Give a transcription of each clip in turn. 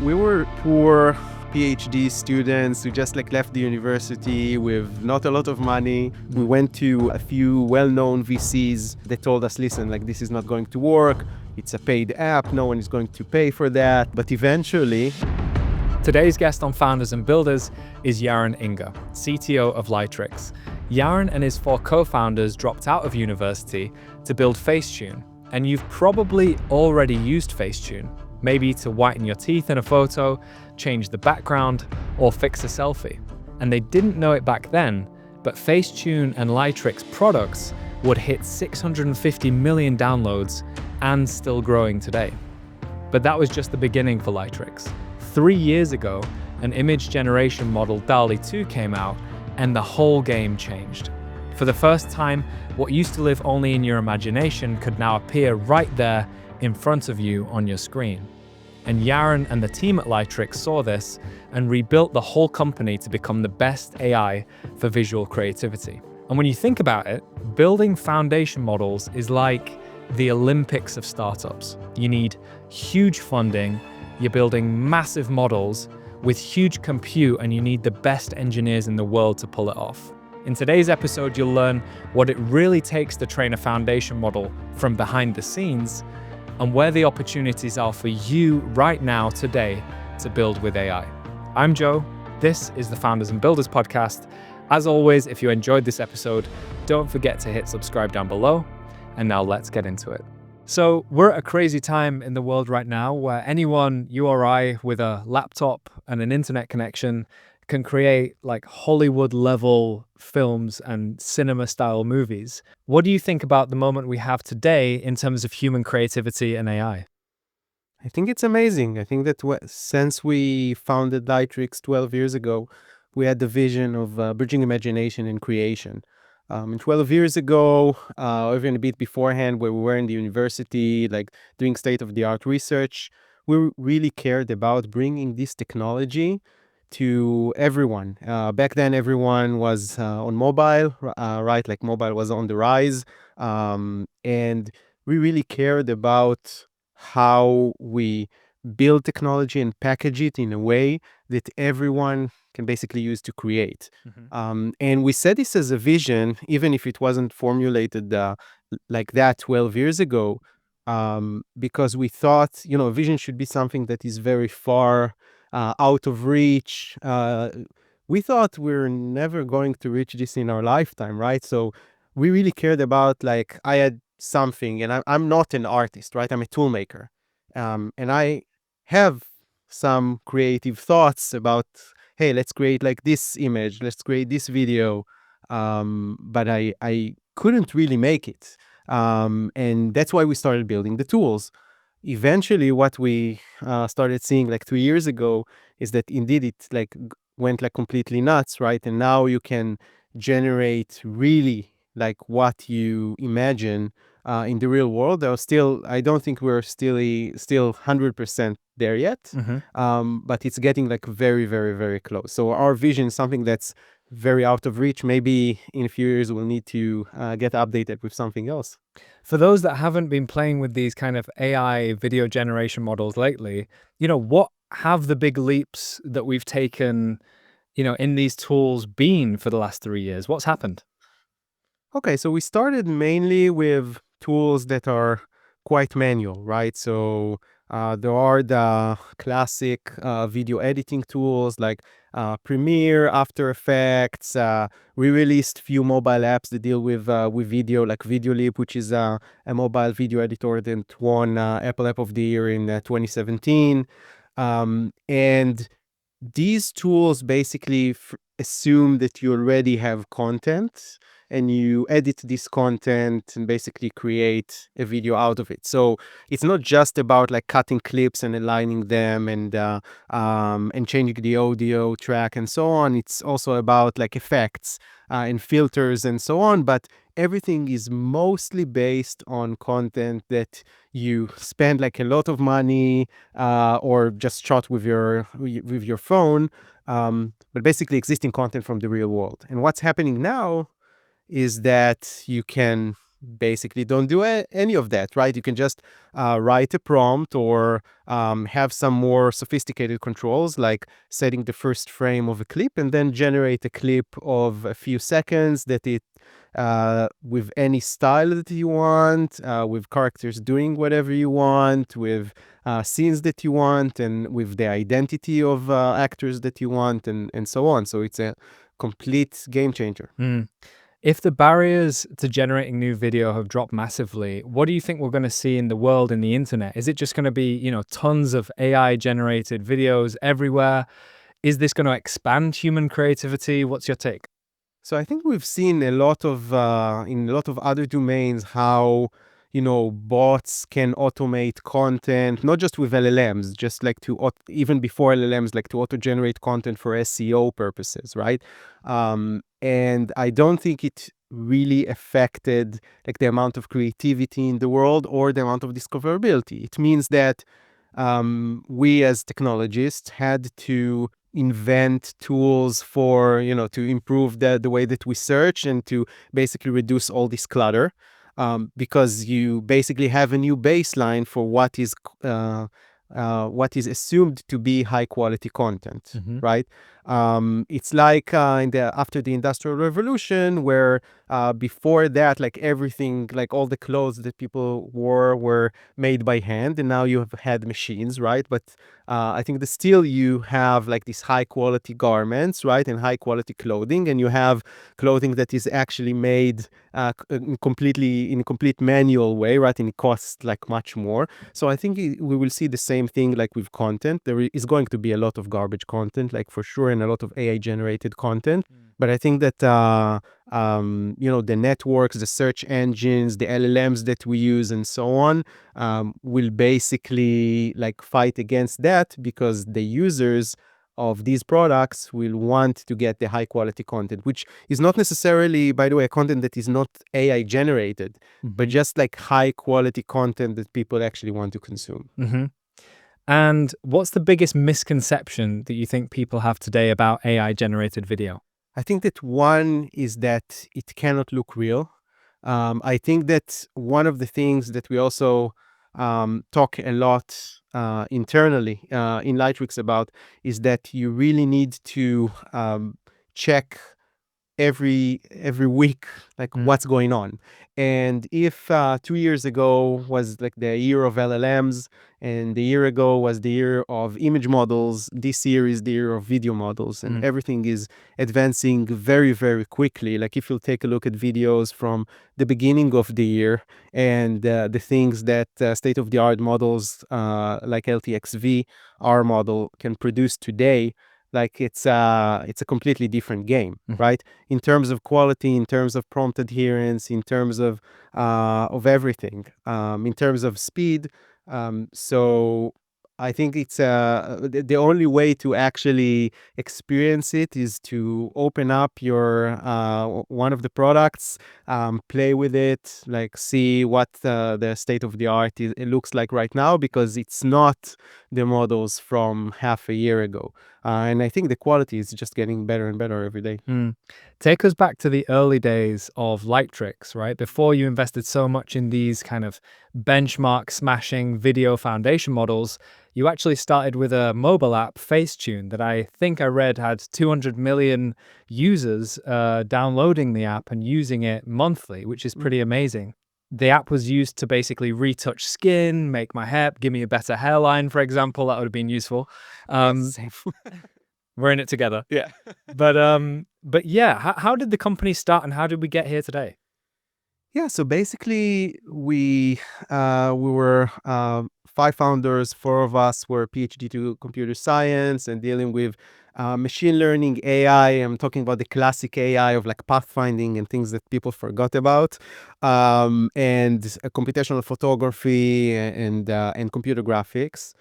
We were poor PhD students who just left the university with not a lot of money. We went to a few well-known VCs that told us, listen, this is not going to work. It's a paid app. No one is going to pay for that. But eventually... Today's guest on Founders and Builders is Yaron Inger, CTO of Lightricks. Yaron and his 4 co-founders dropped out of university to build Facetune. And you've probably already used Facetune, maybe to whiten your teeth in a photo, change the background, or fix a selfie. And they didn't know it back then, but Facetune and Lightricks products would hit 650 million downloads and still growing today. But that was just the beginning for Lightricks. 3 years ago, an image generation model DALL-E 2 came out, and the whole game changed. For the first time, what used to live only in your imagination could now appear right there in front of you on your screen. And Yaron and the team at Lightricks saw this and rebuilt the whole company to become the best AI for visual creativity. And when you think about it, building foundation models is like the Olympics of startups. You need huge funding, you're building massive models with huge compute, and you need the best engineers in the world to pull it off. In today's episode, you'll learn what it really takes to train a foundation model from behind the scenes and where the opportunities are for you right now, today, to build with AI. I'm Joe. This is the Founders and Builders podcast. As always, if you enjoyed this episode, don't forget to hit subscribe down below. And now let's get into it. So we're at a crazy time in the world right now where anyone, you or I, with a laptop and an internet connection can create Hollywood level films and cinema style movies. What do you think about the moment we have today in terms of human creativity and AI? I think it's amazing. I think that since we founded Lightricks 12 years ago, we had the vision of bridging imagination and creation. 12 years ago, or even a bit beforehand, where we were in the university, doing state-of-the-art research, we really cared about bringing this technology to everyone. Back then, everyone was on mobile, right? Mobile was on the rise. And we really cared about how we build technology and package it in a way that everyone can basically use to create. And we said this as a vision, even if it wasn't formulated like that 12 years ago, because we thought, vision should be something that is very far out of reach. We thought we're never going to reach this in our lifetime, right? So we really cared about, I had something, and I'm not an artist, right? I'm a tool maker. And I have some creative thoughts about, hey, let's create this image, let's create this video. But I couldn't really make it. And that's why we started building the tools. Eventually, what we started seeing 3 years ago is that indeed it went completely nuts, right? And now you can generate really what you imagine in the real world. I don't think we're still 100% there yet, but it's getting very, very, very close. So our vision is something that's very out of reach. Maybe in a few years we'll need to get updated with something else. For those that haven't been playing with these kind of AI video generation models lately, what have the big leaps that we've taken, in these tools been for the last 3 years? What's happened? Okay, so we started mainly with tools that are quite manual, right? So there are the classic video editing tools like Premiere, After Effects. We released few mobile apps that deal with video, like VideoLip, which is a mobile video editor that won Apple App of the Year in 2017. And these tools basically assume that you already have content, and you edit this content and basically create a video out of it. So it's not just about cutting clips and aligning them and changing the audio track and so on. It's also about effects and filters and so on. But everything is mostly based on content that you spend a lot of money or just shot with your phone, but basically existing content from the real world. And what's happening now is that you can basically don't do any of that, right? You can just write a prompt or have some more sophisticated controls, like setting the first frame of a clip and then generate a clip of a few seconds that it with any style that you want, with characters doing whatever you want, with scenes that you want, and with the identity of actors that you want, and so on. So it's a complete game changer. If the barriers to generating new video have dropped massively, what do you think we're going to see in the world, in the internet? Is it just going to be, tons of AI generated videos everywhere? Is this going to expand human creativity? What's your take? So I think we've seen a lot of in a lot of other domains how bots can automate content, not just with LLMs, just like even before LLMs, like to auto generate content for SEO purposes, right? And I don't think it really affected like the amount of creativity in the world or the amount of discoverability. It means that we as technologists had to invent tools for to improve the way that we search and to basically reduce all this clutter, because you basically have a new baseline for what is assumed to be high quality content, right? It's like after the Industrial Revolution, where before that, like everything, like all the clothes that people wore were made by hand, and now you have had machines, right? But I think that still you have like these high quality garments, right, and high quality clothing, and you have clothing that is actually made in a complete manual way, right, and it costs like much more. So I think we will see the same thing like with content. There is going to be a lot of garbage content, like for sure, and a lot of AI generated content. But I think that the networks, the search engines, the LLMs that we use, and so on, will basically like fight against that, because the users of these products will want to get the high quality content, which is not necessarily, by the way, a content that is not AI generated, but just like high quality content that people actually want to consume. And what's the biggest misconception that you think people have today about AI generated video? I think that one is that it cannot look real. I think that one of the things that we also talk a lot internally in Lightricks about is that you really need to check every week like what's going on. And if 2 years ago was like the year of LLMs, and the year ago was the year of image models, this year is the year of video models, and everything is advancing very, very quickly. Like if you'll take a look at videos from the beginning of the year, and the things that state-of-the-art models like LTXV, our model, can produce today, like it's a completely different game, right? In terms of quality, in terms of prompt adherence, in terms of everything, in terms of speed. So I think it's the only way to actually experience it is to open up your one of the products, play with it, like see what the state of the art it looks like right now, because it's not the models from half a year ago. And I think the quality is just getting better and better every day. Take us back to the early days of Lightricks, right? Before you invested so much in these kind of benchmark smashing video foundation models, you actually started with a mobile app, Facetune, that I think I read had 200 million users downloading the app and using it monthly, which is pretty amazing. The app was used to basically retouch skin, make my hair, give me a better hairline, for example. That would have been useful. Same. We're in it together. Yeah. But yeah, how did the company start, and how did we get here today? Yeah, so basically we were five founders. Four of us were PhD to computer science and dealing with machine learning, AI. I'm talking about the classic AI of like pathfinding and things that people forgot about, and computational photography and computer graphics.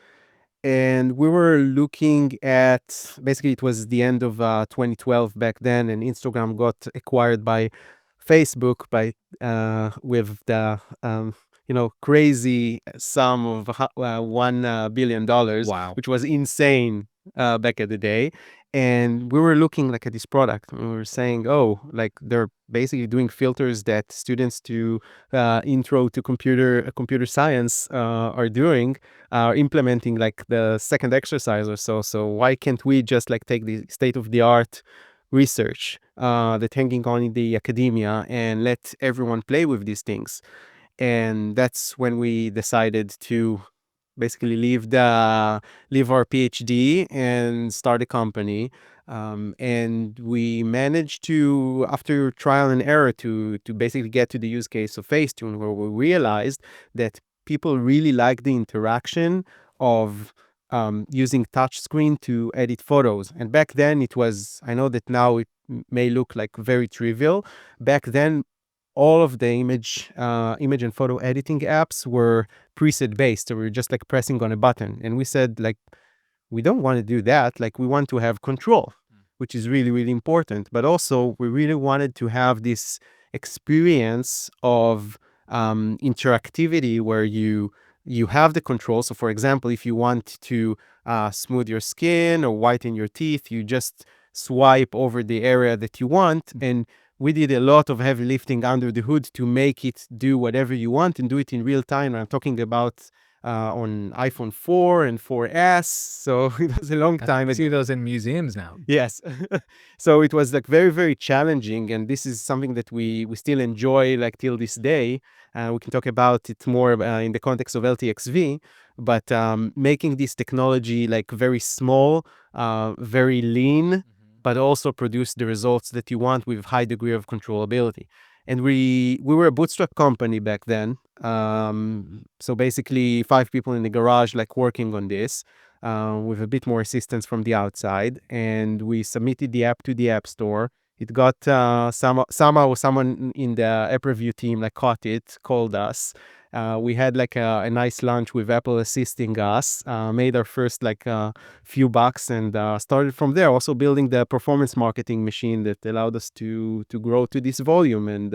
And we were looking at, basically it was the end of 2012 back then, and Instagram got acquired by Facebook by with the crazy sum of $1 billion, Wow. which was insane back in the day. And we were looking like at this product and we were saying, oh, like they're basically doing filters that students to intro to computer science are doing, are implementing like the second exercise or so. So why can't we just like take the state of the art research that hanging on in the academia and let everyone play with these things? And that's when we decided to basically leave our PhD and start a company. And we managed to, after trial and error, to basically get to the use case of Facetune, where we realized that people really like the interaction of using touchscreen to edit photos. And back then it was, I know that now it may look like very trivial. Back then, all of the image and photo editing apps were preset based. So we were just like pressing on a button. And we said, like, we don't want to do that. Like, we want to have control, which is really, really important. But also, we really wanted to have this experience of interactivity where you have the control. So, for example, if you want to smooth your skin or whiten your teeth, you just swipe over the area that you want. And we did a lot of heavy lifting under the hood to make it do whatever you want and do it in real time. I'm talking about on iPhone 4 and 4S. So it was a long time. I see those in museums now. Yes. So it was like very, very challenging. And this is something that we still enjoy like till this day. We can talk about it more in the context of LTXV, but making this technology like very small, very lean, but also produce the results that you want with high degree of controllability. And we were a bootstrap company back then. So basically 5 people in the garage, like working on this, with a bit more assistance from the outside. And we submitted the app to the App Store. It got somehow someone in the app review team like caught it, called us. We had like a nice lunch with Apple assisting us, made our first like few bucks, and started from there. Also building the performance marketing machine that allowed us to grow to this volume. And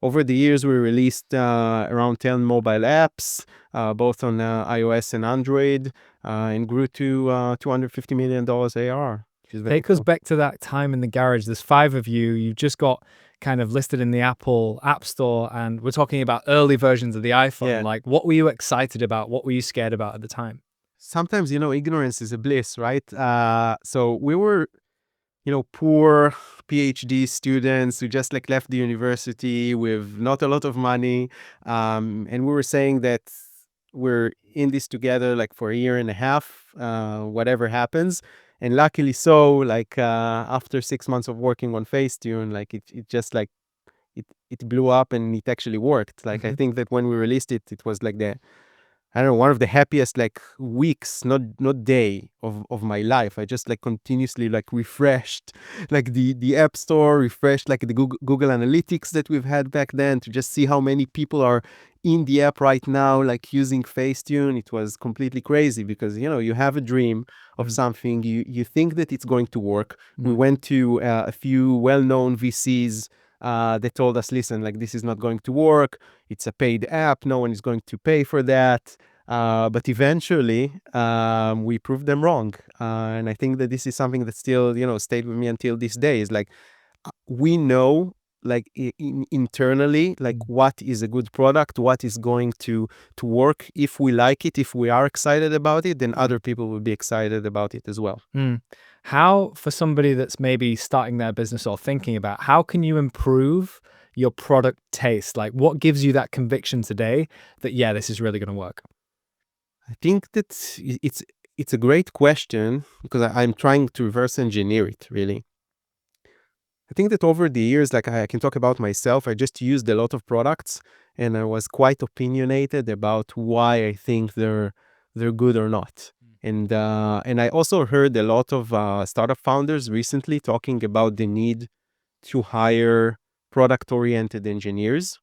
over the years, we released around 10 mobile apps, both on iOS and Android, and grew to $250 million ARR. Take us back to that time in the garage. There's 5 of you. You've just got kind of listed in the Apple App Store, and we're talking about early versions of the iPhone. Yeah. Like, what were you excited about? What were you scared about at the time? Sometimes, ignorance is a bliss, right? So we were, poor PhD students who just like left the university with not a lot of money. And we were saying that we're in this together like for a year and a half, whatever happens. And luckily so, like after 6 months of working on Facetune, like it just like it blew up and it actually worked. Like I think that when we released it, it was like I don't know, one of the happiest like weeks, not day of my life. I just like continuously like refreshed like the App Store, refreshed like the Google Analytics that we've had back then to just see how many people are in the app right now, like using Facetune. It was completely crazy because, you have a dream of something, you think that it's going to work. We went to a few well-known VCs that told us, listen, like this is not going to work. It's a paid app. No one is going to pay for that. But eventually, we proved them wrong. And I think that this is something that still, stayed with me until this day. Is like, we know, like internally, like what is a good product, what is going to work. If we like it, if we are excited about it, then other people will be excited about it as well. How, for somebody that's maybe starting their business or thinking about, how can you improve your product taste? Like, what gives you that conviction today that, yeah, this is really going to work? I think that it's a great question because I'm trying to reverse engineer it, really. I think that over the years, like I can talk about myself, I just used a lot of products and I was quite opinionated about why I think they're good or not. And I also heard a lot of startup founders recently talking about the need to hire product-oriented engineers.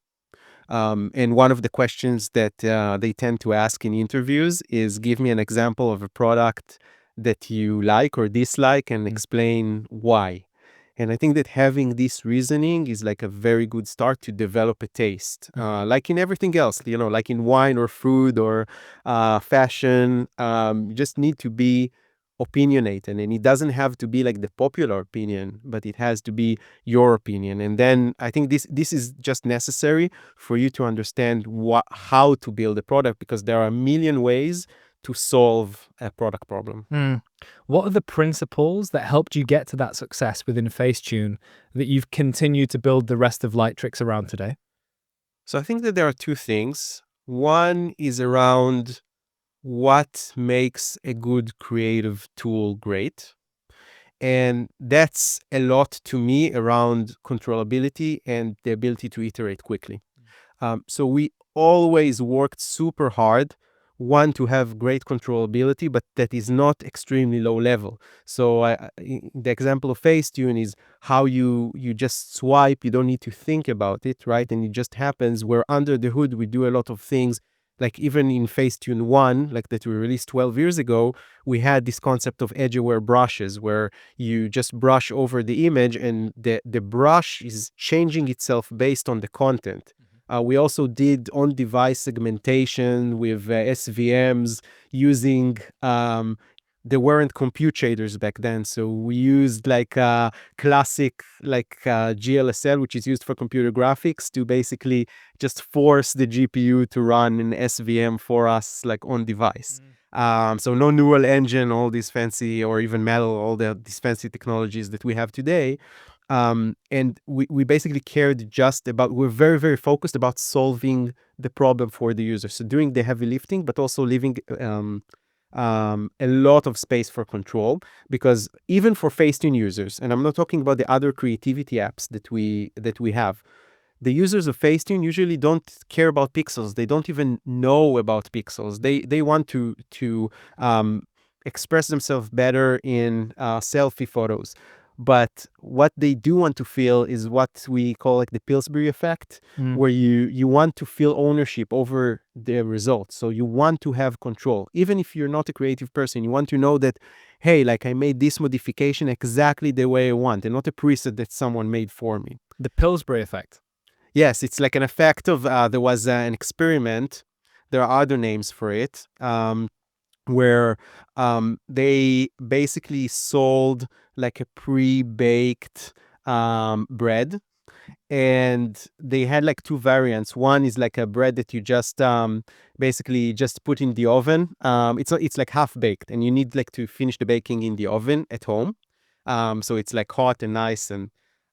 And one of the questions that they tend to ask in interviews is, give me an example of a product that you like or dislike and explain why. And I think that having this reasoning is like a very good start to develop a taste. Like in everything else, like in wine or food or fashion, you just need to be opinionated, and it doesn't have to be like the popular opinion, but it has to be your opinion. And then I think this is just necessary for you to understand how to build a product, because there are a million ways to solve a product problem. What are the principles that helped you get to that success within Facetune that you've continued to build the rest of Lightricks around today? So I think that there are two things. One is around what makes a good creative tool great. And that's a lot to me around controllability and the ability to iterate quickly. So we always worked super hard, one, to have great controllability, but that is not extremely low level. So the example of Facetune is how you just swipe, you don't need to think about it, right? And it just happens, where under the hood, we do a lot of things. Like even in Facetune 1, like that we released 12 years ago, we had this concept of edge-aware brushes, where you just brush over the image and the brush is changing itself based on the content. We also did on-device segmentation with SVMs using, there weren't compute shaders back then. So we used like classic GLSL, which is used for computer graphics, to basically just force the GPU to run an SVM for us, like on device. So no neural engine, all these fancy, or even metal, these fancy technologies that we have today. And we basically cared just about, we're very, very focused about solving the problem for the user. So doing the heavy lifting, but also leaving a lot of space for control, because even for Facetune users, and I'm not talking about the other creativity apps that we have, the users of Facetune usually don't care about pixels. They don't even know about pixels. They want to express themselves better in selfie photos. But what they do want to feel is what we call like the Pillsbury effect, where you want to feel ownership over the results. So you want to have control. Even if you're not a creative person, you want to know that, hey, like I made this modification exactly the way I want, and not a preset that someone made for me. The Pillsbury effect. Yes, it's like an effect of, there was an experiment, there are other names for it, where they basically sold like a pre-baked bread, and they had like two variants. One is like a bread that you just basically just put in the oven. It's like half baked, and you need like to finish the baking in the oven at home. So it's like hot and nice,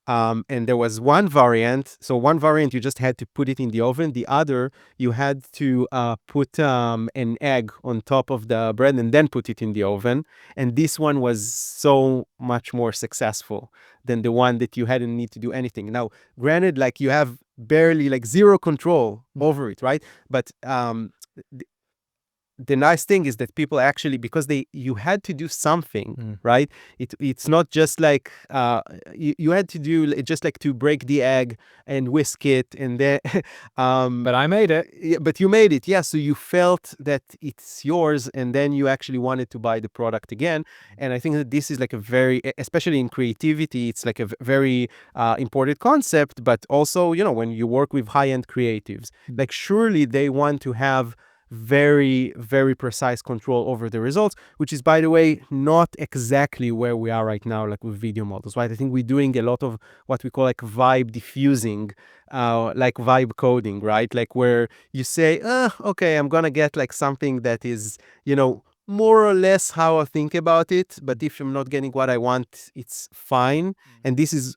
and there was one variant. So one variant, you just had to put it in the oven. The other, you had to put an egg on top of the bread and then put it in the oven. And this one was so much more successful than the one that you hadn't need to do anything. Now, granted, like you have barely like zero control over it, right? But the nice thing is that people actually, because you had to do something, right? It's not just like you had to do just like to break the egg and whisk it, and then But I made it. yeah, but you made it, yeah. So you felt that it's yours, and then you actually wanted to buy the product again. And I think that this is like a very, especially in creativity, it's like a very important concept. But also, when you work with high-end creatives, like surely they want to have very, very precise control over the results, which is, by the way, not exactly where we are right now, like with video models, right? I think we're doing a lot of what we call like vibe diffusing, like vibe coding, right? Like where you say, okay, I'm gonna get like something that is, more or less how I think about it, but if I'm not getting what I want, it's fine. And these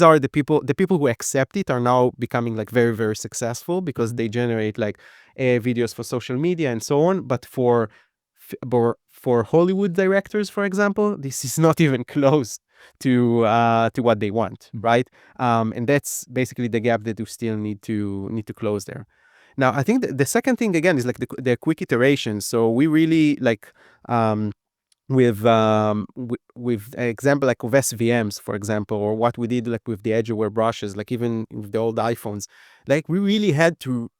are the people who accept it are now becoming like very, very successful, because they generate like videos for social media and so on. But for Hollywood directors, for example, this is not even close to what they want, right? And that's basically the gap that you still need to close there. Now, I think the second thing again is like the quick iterations. So we really like with an example like of SVMs, for example, or what we did like with the edge-aware brushes, like even with the old iPhones, like we really had to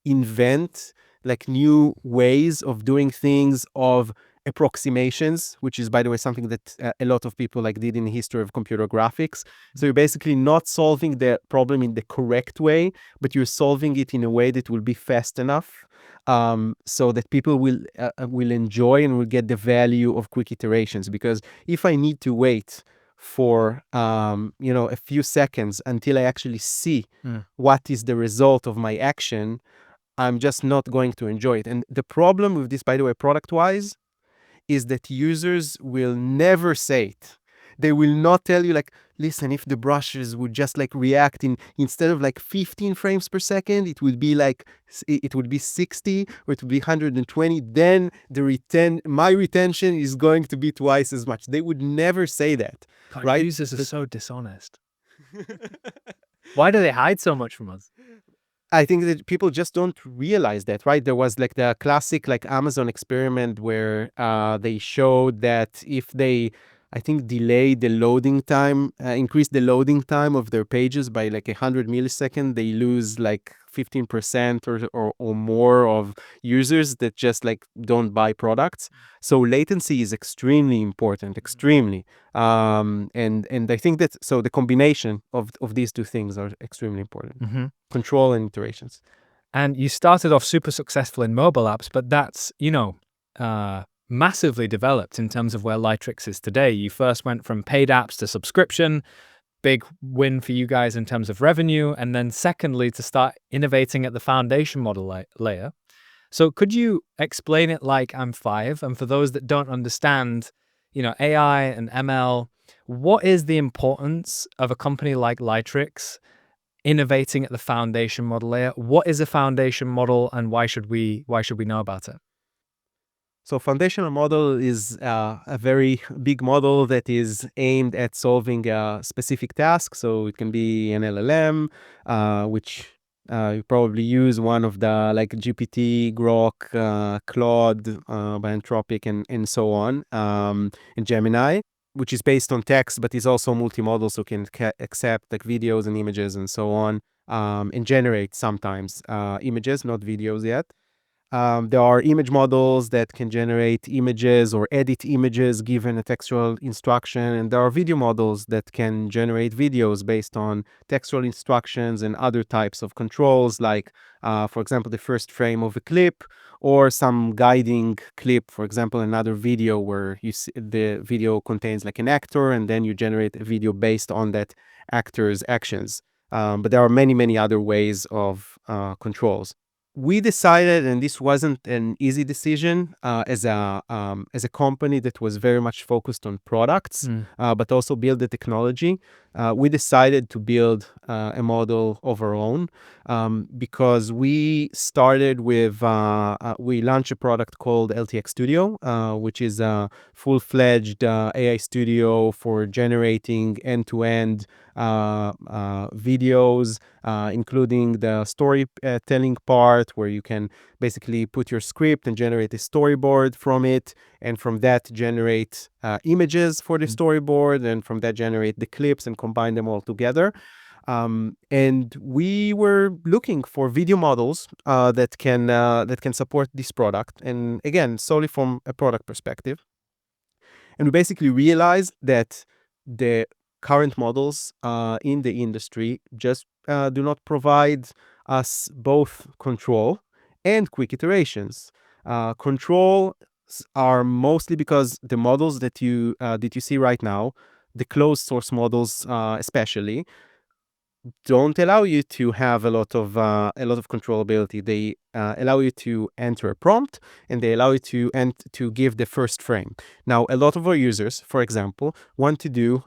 invent like new ways of doing things, of approximations, which is, by the way, something that a lot of people like did in the history of computer graphics. So you're basically not solving the problem in the correct way, but you're solving it in a way that will be fast enough. so that people will enjoy and will get the value of quick iterations. Because if I need to wait for a few seconds until I actually see what is the result of my action, I'm just not going to enjoy it. And the problem with this, by the way, product-wise, is that users will never say it. They will not tell you, like, listen, if the brushes would just like react instead of like 15 frames per second, it would be like, it would be 60 or it would be 120. Then my retention is going to be twice as much. They would never say that, God, right? users are so dishonest. Why do they hide so much from us? I think that people just don't realize that, right? There was like the classic like Amazon experiment where they showed that if they, I think, delay the loading time, increase the loading time of their pages by like 100 milliseconds, they lose like 15% or more of users that just like don't buy products. So latency is extremely important, extremely. And I think that, so the combination of these two things are extremely important. Control and iterations. And you started off super successful in mobile apps, but that's, massively developed in terms of where Lightricks is today. You first went from paid apps to subscription, big win for you guys in terms of revenue. And then secondly, to start innovating at the foundation model layer. So could you explain it like I'm five? And for those that don't understand, AI and ML, what is the importance of a company like Lightricks innovating at the foundation model layer? What is a foundation model, and why should we know about it? So foundational model is a very big model that is aimed at solving a specific task. So it can be an LLM, which you probably use one of the like GPT, Grok, Claude, by Anthropic, and so on, and Gemini, which is based on text, but is also multimodal, so can accept like videos and images and so on, and generate sometimes images, not videos yet. There are image models that can generate images or edit images given a textual instruction. And there are video models that can generate videos based on textual instructions and other types of controls, like, for example, the first frame of a clip or some guiding clip, for example, another video where you see the video contains like an actor and then you generate a video based on that actor's actions. But there are many, many other ways of controls. We decided, and this wasn't an easy decision, as a company that was very much focused on products, but also build the technology. We decided to build a model of our own, because we started with we launched a product called LTX Studio, which is a full-fledged AI studio for generating end-to-end videos, including the storytelling part, where you can basically put your script and generate a storyboard from it, and from that generate images for the storyboard, and from that generate the clips and combine them all together. And we were looking for video models that can support this product, and again, solely from a product perspective. And we basically realized that the current models in the industry just do not provide us both control and quick iterations. Control are mostly because the models that you see right now, the closed source models especially, don't allow you to have a lot of controllability. They allow you to enter a prompt, and they allow you to give the first frame. Now, a lot of our users, for example, want to do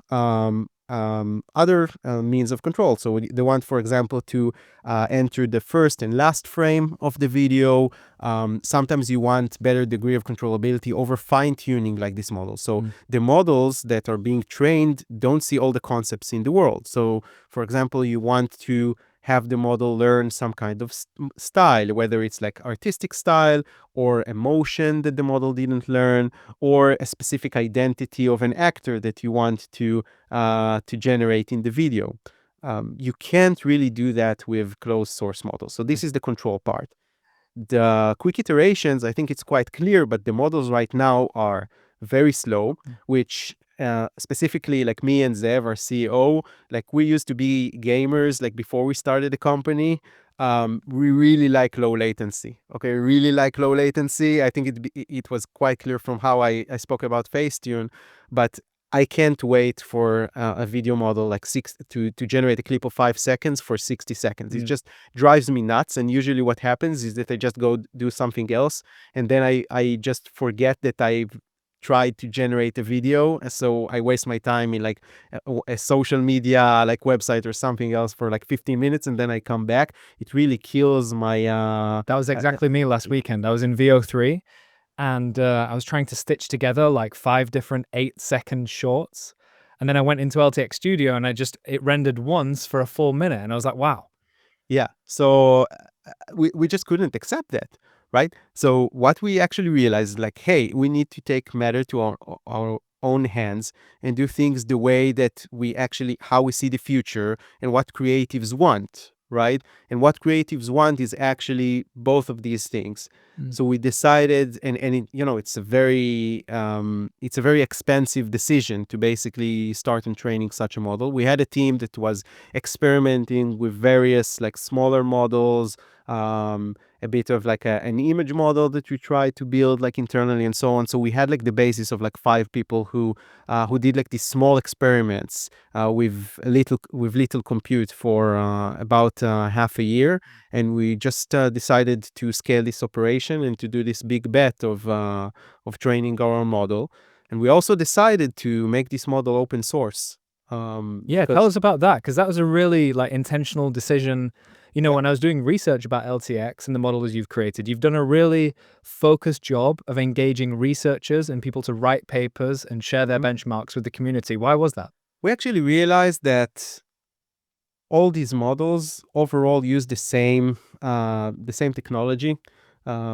other means of control. So they want, for example, to enter the first and last frame of the video. Sometimes you want better degree of controllability over fine-tuning like this model. So the models that are being trained don't see all the concepts in the world. So, for example, you want to have the model learn some kind of style, whether it's like artistic style or emotion that the model didn't learn, or a specific identity of an actor that you want to generate in the video. You can't really do that with closed source models. So this is the control part. The quick iterations, I think it's quite clear, but the models right now are very slow, which specifically like me and Zev, our CEO, like we used to be gamers like before we started the company. we really like low latency. Okay, we really like low latency. I think it was quite clear from how I spoke about Facetune, but I can't wait for a video model like to generate a clip of 5 seconds for 60 seconds. It just drives me nuts. And usually what happens is that I just go do something else. And then I just forget that I've tried to generate a video. So I waste my time in like a social media, like website or something else for like 15 minutes. And then I come back. It really kills my... That was exactly me last weekend. I was in VO3 and I was trying to stitch together like 5 different 8-second shorts. And then I went into LTX Studio and it rendered once for a full minute. And I was like, wow. Yeah. So we just couldn't accept that, right? So what we actually realized, like, hey, we need to take matter to our own hands and do things the way that how we see the future and what creatives want, right? And what creatives want is actually both of these things. So we decided, and it's a very expensive decision to basically start and training such a model. We had a team that was experimenting with various like smaller models, a bit of like an image model that we tried to build like internally and so on. So we had like the basis of like 5 people who did like these small experiments with little compute for about half a year. And we just decided to scale this operation and to do this big bet of training our own model. And we also decided to make this model open source. Tell us about that, because that was a really like intentional decision. When I was doing research about LTX and the models you've created, you've done a really focused job of engaging researchers and people to write papers and share their benchmarks with the community. Why was that? We actually realized that all these models overall use the same technology.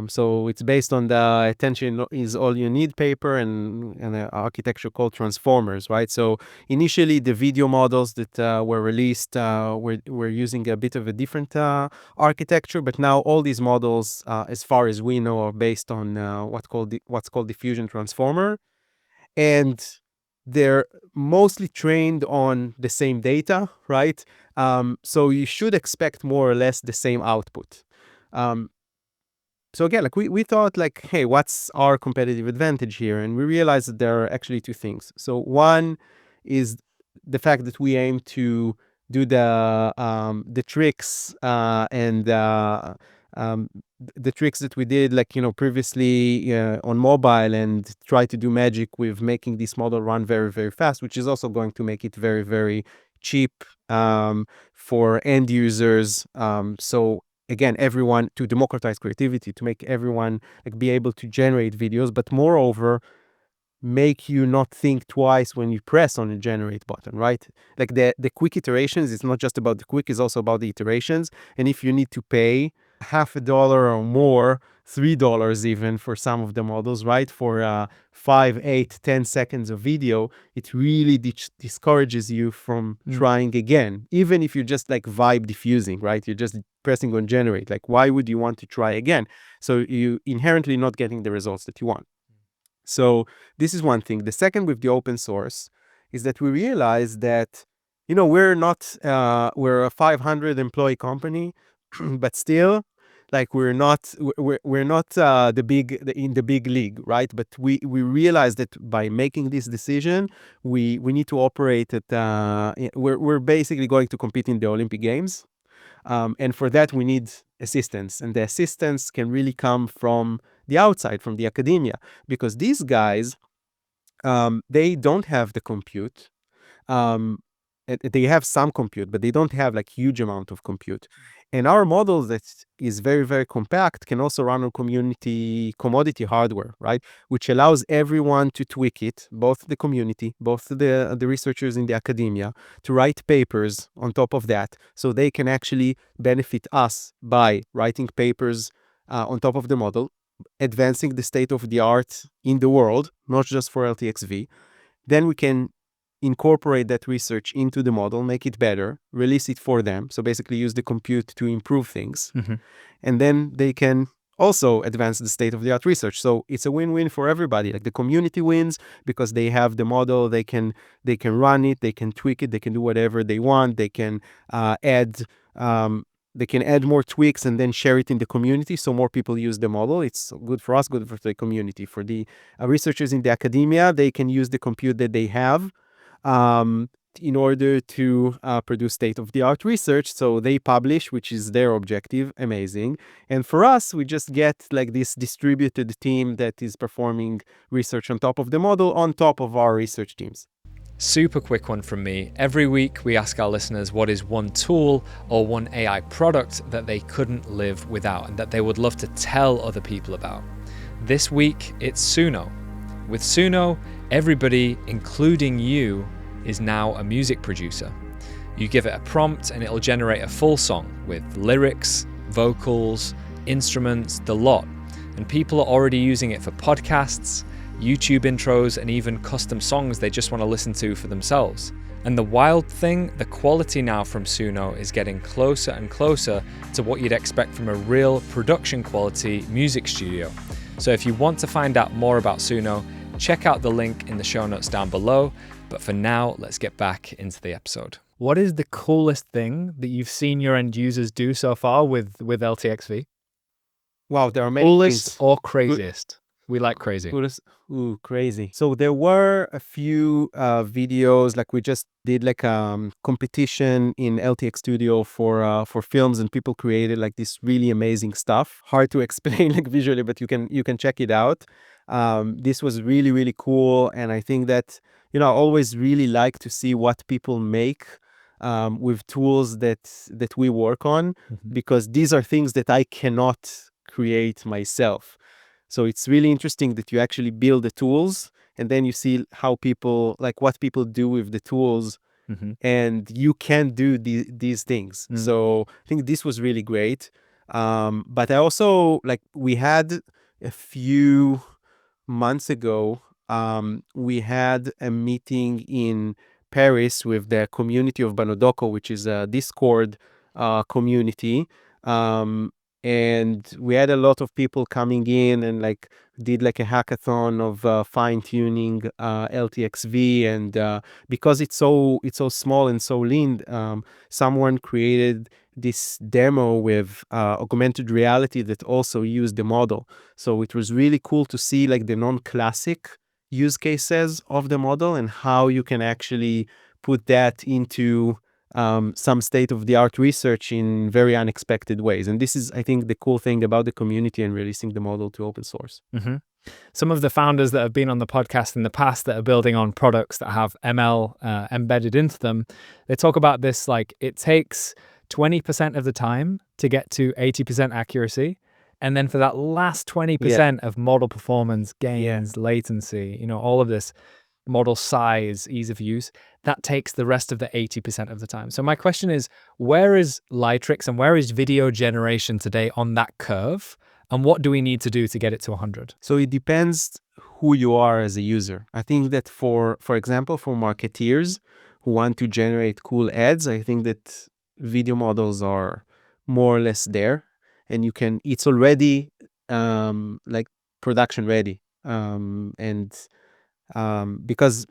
So it's based on the attention is all you need paper and an architecture called transformers, right? So initially the video models that were released were using a bit of a different architecture, but now all these models, as far as we know, are based on what's called diffusion transformer, and they're mostly trained on the same data, right? So you should expect more or less the same output. So again, like we thought like, hey, what's our competitive advantage here? And we realized that there are actually 2 things. So one is the fact that we aim to do the tricks and the tricks that we did like previously on mobile, and try to do magic with making this model run very, very fast, which is also going to make it very, very cheap for end users. So again, everyone, to democratize creativity, to make everyone like be able to generate videos, but moreover, make you not think twice when you press on the generate button, right? Like the quick iterations, it's not just about the quick, it's also about the iterations. And if you need to pay $50 or more, $3 even for some of the models, right? For 5, 8, 10 seconds of video, it really discourages you from trying again. Even if you're just like vibe diffusing, right? You're just pressing on generate. Like, why would you want to try again? So you inherently not getting the results that you want. So this is one thing. The second with the open source is that we realize that, we're a 500 employee company, but still, like we're not in the big league, right? But we realize that by making this decision, we need to operate at we're basically going to compete in the Olympic Games. And for that, we need assistance. And the assistance can really come from the outside, from the academia, because these guys, they don't have the compute. They have some compute, but they don't have like huge amount of compute. And our model that is very, very compact can also run on commodity hardware, right? Which allows everyone to tweak it, both the community, both the researchers in the academia, to write papers on top of that. So they can actually benefit us by writing papers on top of the model, advancing the state of the art in the world, not just for LTXV. Then we can incorporate that research into the model, make it better, release it for them. So basically use the compute to improve things. And then they can also advance the state-of-the-art research. So it's a win-win for everybody. Like the community wins because they have the model, they can run it, they can tweak it, they can do whatever they want, they can add they can add more tweaks and then share it in the community so more people use the model. It's good for us, good for the community. For the researchers in the academia, they can use the compute that they have um, in order to produce state-of-the-art research. So they publish, which is their objective. Amazing. And for us, we just get like this distributed team that is performing research on top of the model, on top of our research teams. Super quick one from me. Every week we ask our listeners what is one tool or one AI product that they couldn't live without and that they would love to tell other people about. This week it's Suno. With Suno, everybody, including you, is now a music producer. You give it a prompt and it'll generate a full song with lyrics, vocals, instruments, the lot. And people are already using it for podcasts, YouTube intros, and even custom songs they just want to listen to for themselves. And the wild thing, the quality now from Suno is getting closer and closer to what you'd expect from a real production quality music studio. So if you want to find out more about Suno, check out the link in the show notes down below. But for now, let's get back into the episode. What is the coolest thing that you've seen your end users do so far with LTXV? Wow, there are many Coolest things. or craziest? We like crazy. Coolest. Ooh, crazy. So there were a few videos, like we just did like competition in LTX Studio for films, and people created like this really amazing stuff. Hard to explain like visually, but you can check it out. This was really, really cool. And I think that, I always really like to see what people make with tools that we work on, because these are things that I cannot create myself. So it's really interesting that you actually build the tools and then you see how people, like what people do with the tools, and you can do these things. So I think this was really great. But I also, like, we had a few months ago, we had a meeting in Paris with the community of Banodoko, which is a Discord community. And we had a lot of people coming in and like did like a hackathon of fine-tuning LTXV. And because it's so small and so lean, someone created this demo with augmented reality that also used the model. So it was really cool to see like the non-classic use cases of the model and how you can actually put that into some state-of-the-art research in very unexpected ways. And this is, I think, the cool thing about the community and releasing the model to open source. Some of the founders that have been on the podcast in the past that are building on products that have ML embedded into them, they talk about this like it takes 20% of the time to get to 80% accuracy. And then for that last 20% of model performance gains, latency, all of this, model size, ease of use, that takes the rest of the 80% of the time. So my question is, where is Lightricks and where is video generation today on that curve? And what do we need to do to get it to 100? So it depends who you are as a user. I think that for example, for marketeers who want to generate cool ads, I think that video models are more or less there. And it's already like production ready. Because,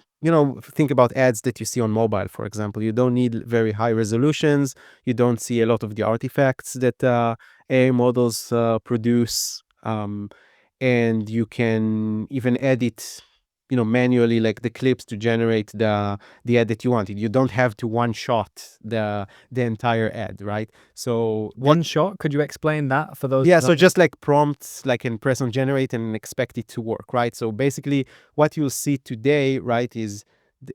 think about ads that you see on mobile, for example. You don't need very high resolutions. You don't see a lot of the artifacts that AI models produce. And you can even edit, manually, like the clips to generate the ad that you wanted. You don't have to one shot the entire ad, right? So one shot, could you explain that for those? Yeah, so just like prompts, like and press on generate and expect it to work, right? So basically what you'll see today, right, is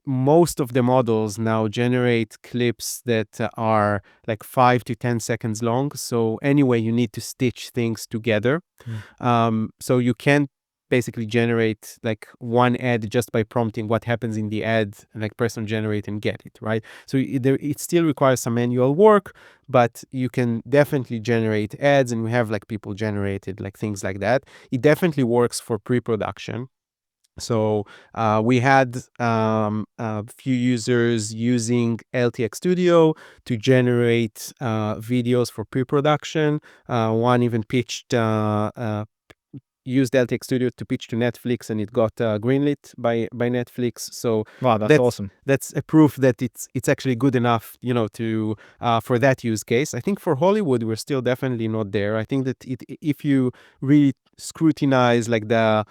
most of the models now generate clips that are like 5 to 10 seconds long. So anyway, you need to stitch things together. So you can't basically generate like one ad just by prompting what happens in the ad and like press on generate and get it, right? So it still requires some manual work, but you can definitely generate ads, and we have like people generated like things like that. It definitely works for pre-production. So we had a few users using LTX Studio to generate videos for pre-production. One even pitched used LTX Studio to pitch to Netflix, and it got greenlit by Netflix. So Wow, that's awesome. That's a proof that it's actually good enough, to for that use case. I think for Hollywood, we're still definitely not there. I think that if you really scrutinize like the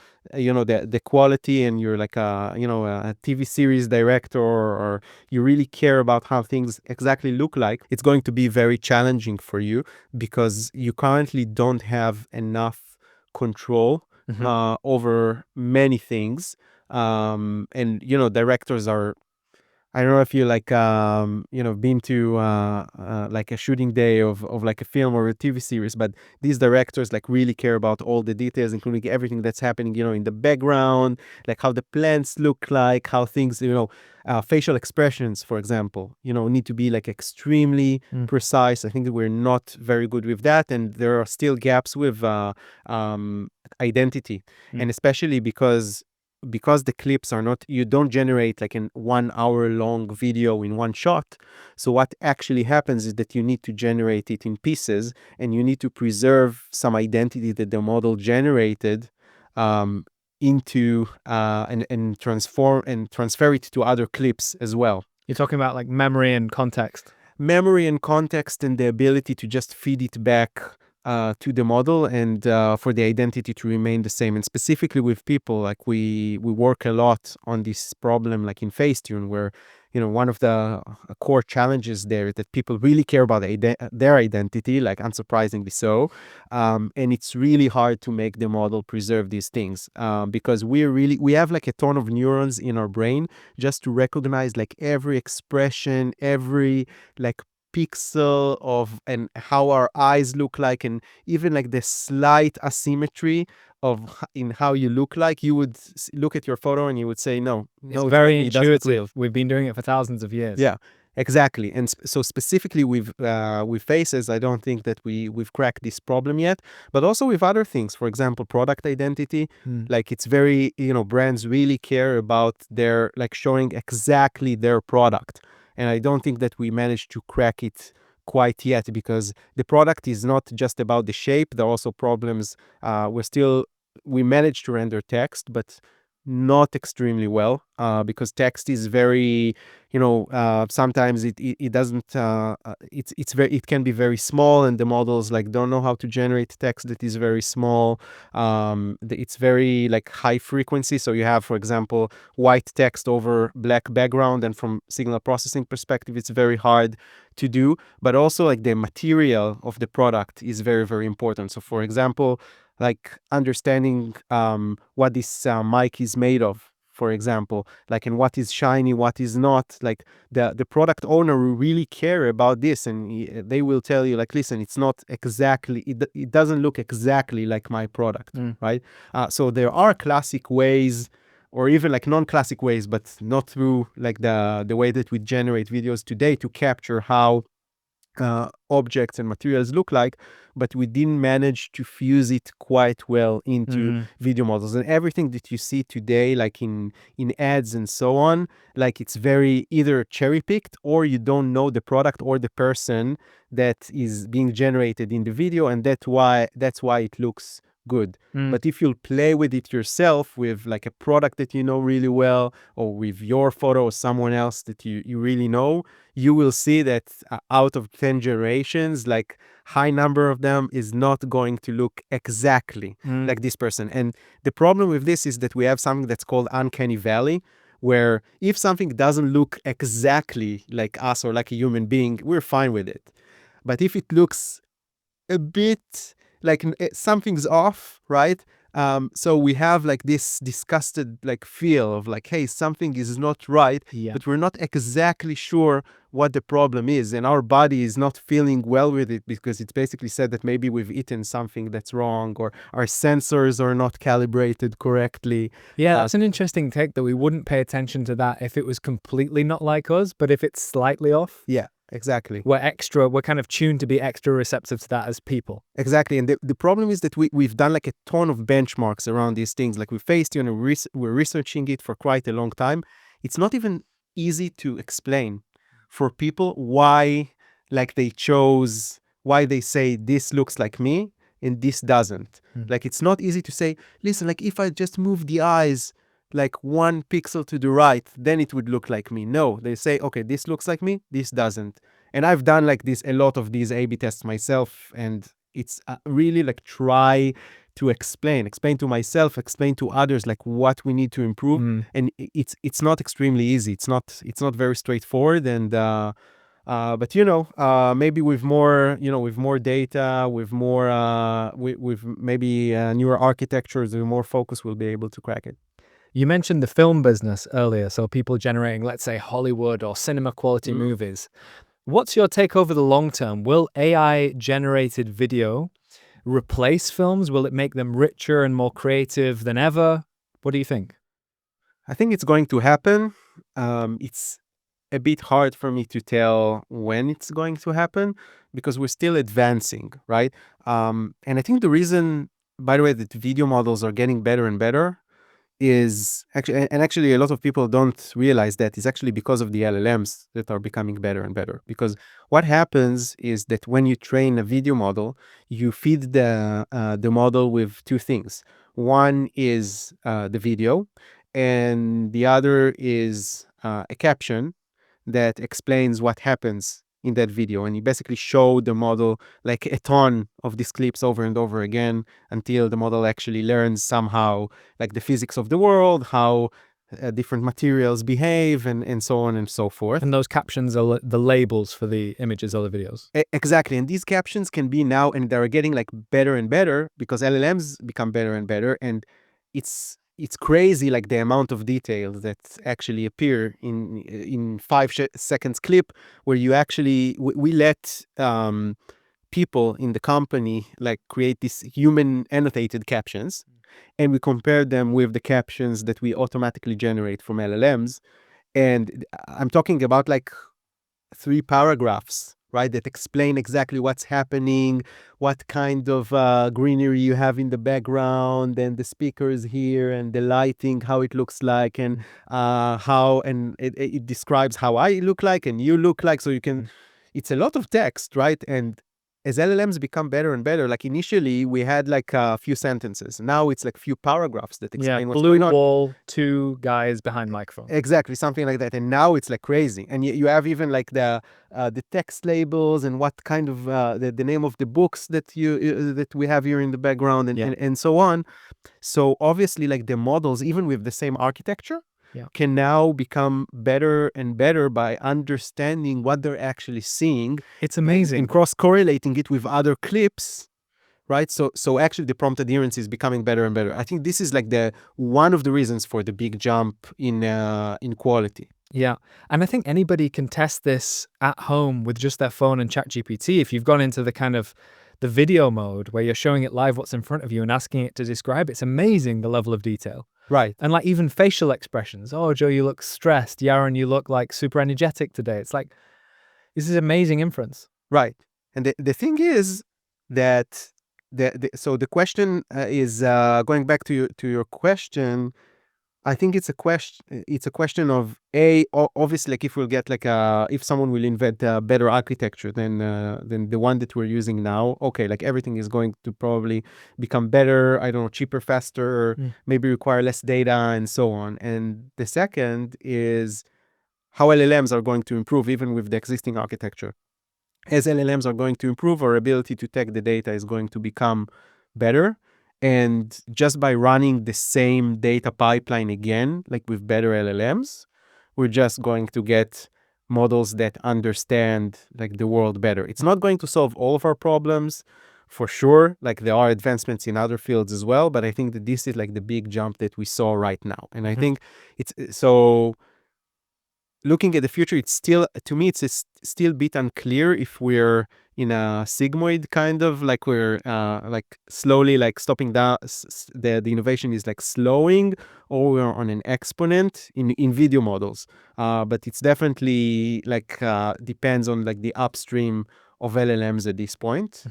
quality, and you're like a TV series director, or you really care about how things exactly look like, it's going to be very challenging for you, because you currently don't have enough control over many things. And directors are, I don't know if you like been to like a shooting day of like a film or a TV series, but these directors like really care about all the details, including everything that's happening, in the background, like how the plants look like, how things, facial expressions, for example, need to be like extremely precise. I think that we're not very good with that, and there are still gaps with identity, and especially because the clips are not, you don't generate like an 1 hour long video in one shot. So what actually happens is that you need to generate it in pieces, and you need to preserve some identity that the model generated into and transfer it to other clips as well. You're talking about like memory and context. Memory and context, and the ability to just feed it back to the model, and for the identity to remain the same. And specifically with people, like we work a lot on this problem, like in Facetune, where one of the core challenges there is that people really care about their identity, like unsurprisingly so, and it's really hard to make the model preserve these things, because we have like a ton of neurons in our brain just to recognize like every expression, every like pixel of, and how our eyes look like, and even like the slight asymmetry of in how you look like. You would look at your photo and you would say, no, It's it's very not me, it doesn't look real. intuitive. We've been doing it for thousands of years. Yeah, exactly. And so specifically with faces, I don't think that we've cracked this problem yet. But also with other things, for example, product identity. Like it's very, brands really care about their like showing exactly their product. And I don't think that we managed to crack it quite yet, because the product is not just about the shape. There are also problems. We managed to render text, but not extremely well, because text is very, sometimes it doesn't, it can be very small, and the models like don't know how to generate text that is very small. It's very like high frequency. So you have, for example, white text over black background, and from signal processing perspective, it's very hard to do. But also like the material of the product is very, very important. So for example, like understanding what this mic is made of, for example, like, and what is shiny, what is not. Like the product owner will really care about this, and they will tell you like, listen, it's not exactly, it doesn't look exactly like my product, right? So there are classic ways, or even like non-classic ways, but not through like the way that we generate videos today, to capture how objects and materials look like, but we didn't manage to fuse it quite well into video models. And everything that you see today, like in ads and so on, like it's very either cherry picked, or you don't know the product or the person that is being generated in the video, and that's why it looks good. But if you'll play with it yourself, with like a product that you know really well, or with your photo or someone else that you really know, you will see that out of 10 generations, like high number of them is not going to look exactly like this person. And the problem with this is that we have something that's called uncanny valley, where if something doesn't look exactly like us or like a human being, we're fine with it. But if it looks a bit like something's off, right? So we have like this disgusted like feel of like, hey, something is not right, but we're not exactly sure what the problem is, and our body is not feeling well with it, because it's basically said that maybe we've eaten something that's wrong, or our sensors are not calibrated correctly. Yeah, that's an interesting take, that we wouldn't pay attention to that if it was completely not like us, but if it's slightly off, Yeah, exactly. we're kind of tuned to be extra receptive to that as people. Exactly. And the problem is that we've done like a ton of benchmarks around these things. Like with Facetune, and we're researching it for quite a long time. It's not even easy to explain for people why, like why they say this looks like me, and this doesn't. Like, it's not easy to say, listen, like if I just move the eyes like 1 pixel to the right, then it would look like me. No, they say, okay, this looks like me, this doesn't. And I've done like this, a lot of these A/B tests myself, and it's really like try to explain to myself, explain to others like what we need to improve. And it's not extremely easy. It's not very straightforward. And but maybe with more with more data, with more with maybe newer architectures, with more focus, we'll be able to crack it. You mentioned the film business earlier, so people generating, let's say, Hollywood or cinema quality movies. What's your take over the long term? Will AI generated video replace films? Will it make them richer and more creative than ever? What do you think? I think it's going to happen. It's a bit hard for me to tell when it's going to happen because we're still advancing, right? And I think the reason, by the way, that video models are getting better and better is actually a lot of people don't realize that is actually because of the LLMs that are becoming better and better. Because what happens is that when you train a video model, you feed the model with two things. One is the video, and the other is a caption that explains what happens in that video. And you basically show the model like a ton of these clips over and over again until the model actually learns somehow like the physics of the world, how different materials behave, and so on and so forth. And those captions are the labels for the images or the videos. Exactly. And these captions can be now, and they're getting like better and better because LLMs become better and better. And it's crazy, like the amount of details that actually appear in 5 seconds clip, where you actually we let people in the company like create these human annotated captions, and we compare them with the captions that we automatically generate from LLMs. And I'm talking about like 3 paragraphs, right, that explain exactly what's happening, what kind of greenery you have in the background, and the speakers here, and the lighting, how it looks like, and it describes how I look like and you look like. So you can, it's a lot of text, right? And as LLMs become better and better, like initially we had like a few sentences. Now it's like few paragraphs that explain what's going on. Blue wall, 2 guys behind microphone. Exactly, something like that. And now it's like crazy. And you have even like the text labels and what kind of the name of the books that that we have here in the background, and so on. So obviously, like the models, even with the same architecture, can now become better and better by understanding what they're actually seeing. It's amazing. And cross-correlating it with other clips, right? So actually the prompt adherence is becoming better and better. I think this is like one of the reasons for the big jump in quality. Yeah. And I think anybody can test this at home with just their phone and ChatGPT. If you've gone into the kind of the video mode where you're showing it live what's in front of you and asking it to describe, it's amazing the level of detail. Right. And like even facial expressions. Oh, Joe, you look stressed. Yaron, you look like super energetic today. It's like, this is amazing inference. Right. And the thing is that so the question is going back to your question. I think it's a question of obviously, like if we'll get like if someone will invent a better architecture than the one that we're using now, okay, like everything is going to probably become better, I don't know, cheaper, faster, maybe require less data, and so on. And the second is how LLMs are going to improve even with the existing architecture. As LLMs are going to improve, our ability to take the data is going to become better. And just by running the same data pipeline again, like with better LLMs, we're just going to get models that understand like the world better. It's not going to solve all of our problems, for sure. Like there are advancements in other fields as well, but I think that this is like the big jump that we saw right now. And I think it's so. Looking at the future, it's still, to me, it's still a bit unclear if we're in a sigmoid kind of, like we're like slowly like stopping down, the innovation is like slowing, or we're on an exponent in video models. But it's definitely like depends on like the upstream of LLMs at this point.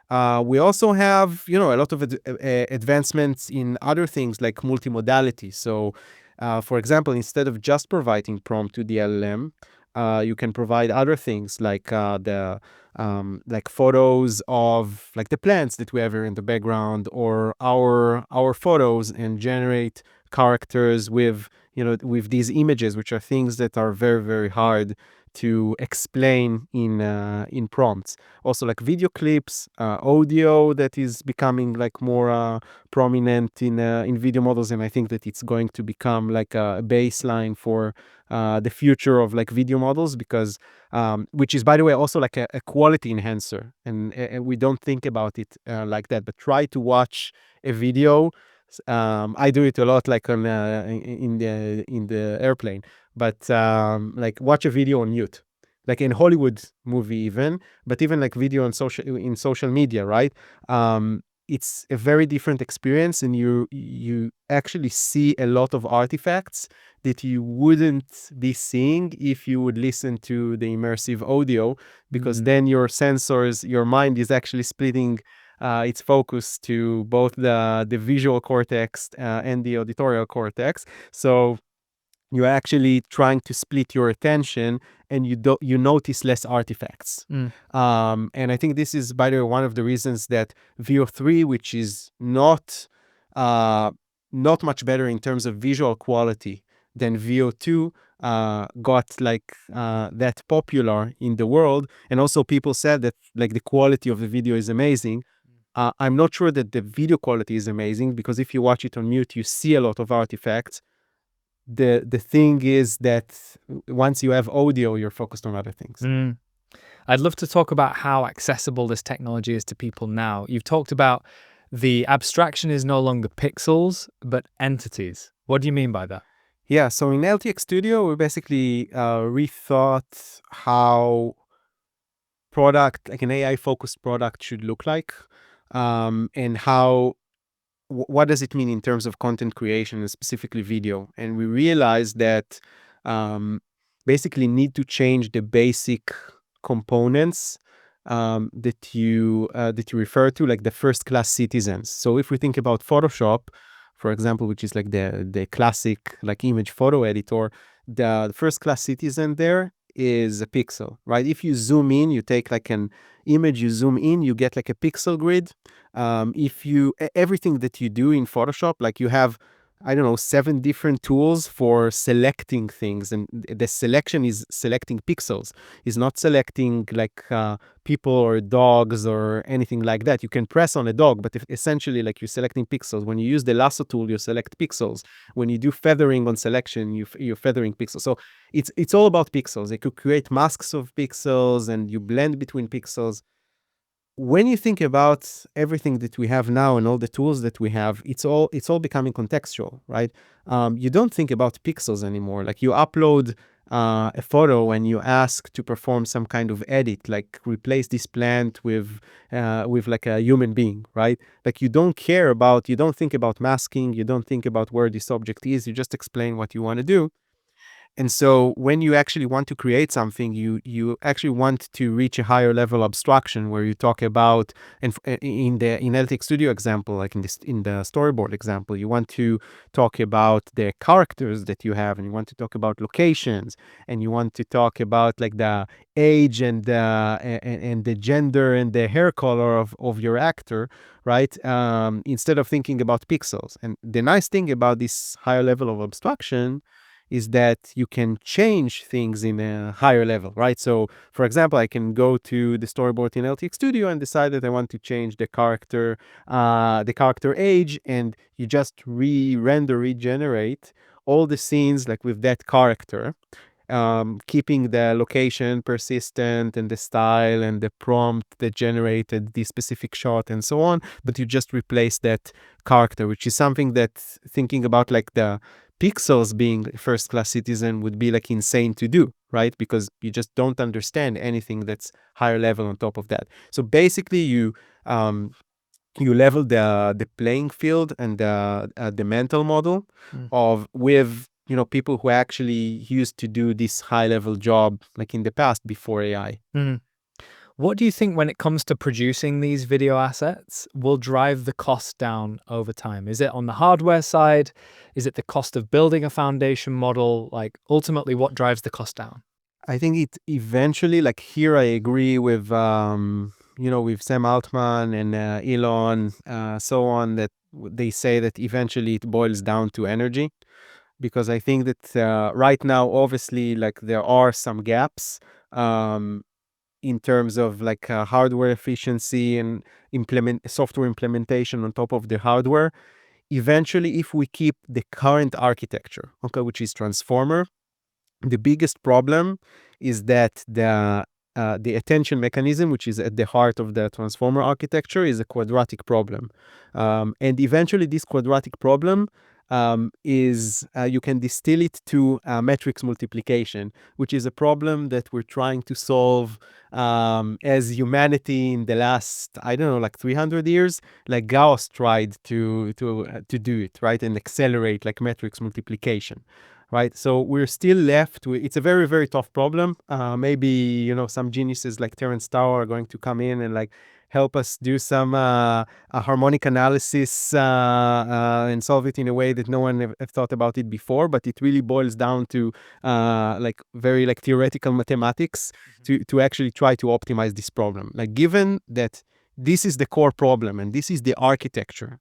We also have, a lot of advancements in other things like multimodality. So, for example, instead of just providing prompt to the LLM, You can provide other things like photos of like the plants that we have here in the background, or our photos, and generate characters with with these images, which are things that are very, very hard to explain in prompts. Also, like video clips, audio that is becoming like more prominent in video models, and I think that it's going to become like a baseline for the future of like video models, because which is, by the way, also like a quality enhancer, and we don't think about it like that. But try to watch a video. I do it a lot, like on in the airplane. But like watch a video on mute, like in Hollywood movie even, but even like video on social media, right? It's a very different experience, and you actually see a lot of artifacts that you wouldn't be seeing if you would listen to the immersive audio, because then your sensors, your mind is actually splitting its focus to both the visual cortex and the auditorial cortex. So you're actually trying to split your attention, and you notice less artifacts. And I think this is, by the way, one of the reasons that VO3, which is not much better in terms of visual quality than VO2, got like that popular in the world. And also people said that like the quality of the video is amazing. I'm not sure that the video quality is amazing, because if you watch it on mute, you see a lot of artifacts. The thing is that once you have audio, you're focused on other things. I'd love to talk about how accessible this technology is to people now. You've talked about the abstraction is no longer pixels, but entities. What do you mean by that? Yeah, so in LTX Studio, we basically rethought how product, like an AI-focused product, should look like, and how what does it mean in terms of content creation, and specifically video. And we realized that basically need to change the basic components that you refer to, like the first class citizens. So if we think about Photoshop, for example, which is like the classic like image photo editor, the first class citizen there is a pixel, right? If you zoom in, you take like an image, you zoom in, you get like a pixel grid. If you everything that you do in Photoshop, like you have, I don't know, 7 different tools for selecting things, and the selection is selecting pixels, is not selecting like people or dogs or anything like that. You can press on a dog, but essentially like you're selecting pixels. When you use the lasso tool, you select pixels. When you do feathering on selection, you're feathering pixels. So it's all about pixels. You could create masks of pixels, and you blend between pixels. When you think about everything that we have now and all the tools that we have, it's all becoming contextual, right? You don't think about pixels anymore. Like you upload a photo and you ask to perform some kind of edit, like replace this plant with like a human being, right? Like you don't think about masking, you don't think about where this object is, you just explain what you want to do. And so when you actually want to create something, you actually want to reach a higher level abstraction, where you talk about, and in LTX Studio example, like in the storyboard example, you want to talk about the characters that you have, and you want to talk about locations, and you want to talk about like the age and the gender and the hair color of your actor, right? Instead of thinking about pixels. And the nice thing about this higher level of abstraction is that you can change things in a higher level, right? So, for example, I can go to the storyboard in LTX Studio and decide that I want to change the character age, and you just regenerate all the scenes like with that character, keeping the location persistent and the style and the prompt that generated the specific shot and so on, but you just replace that character, which is something that, thinking about like the pixels being first class citizen, would be like insane to do, right? Because you just don't understand anything that's higher level on top of that. So basically you level the playing field and the mental model of with people who actually used to do this high level job like in the past before AI. What do you think, when it comes to producing these video assets, will drive the cost down over time? Is it on the hardware side? Is it the cost of building a foundation model? Like ultimately, what drives the cost down? I think it eventually, like here, I agree with with Sam Altman and Elon, so on, that they say that eventually it boils down to energy, because I think that right now, obviously, like there are some gaps um, in terms of like hardware efficiency and implement software implementation on top of the hardware. Eventually, if we keep the current architecture, okay, which is transformer, the biggest problem is that the attention mechanism, which is at the heart of the transformer architecture, is a quadratic problem. And eventually, this quadratic problem is you can distill it to matrix multiplication, which is a problem that we're trying to solve as humanity in the last, I don't know, like 300 years. Like Gauss tried to do it, right, and accelerate like matrix multiplication. Right, so we're still left with, it's a very, very tough problem. Maybe, some geniuses like Terence Tao are going to come in and like help us do some a harmonic analysis and solve it in a way that no one have thought about it before. But it really boils down to like very like theoretical mathematics to actually try to optimize this problem. Like given that this is the core problem and this is the architecture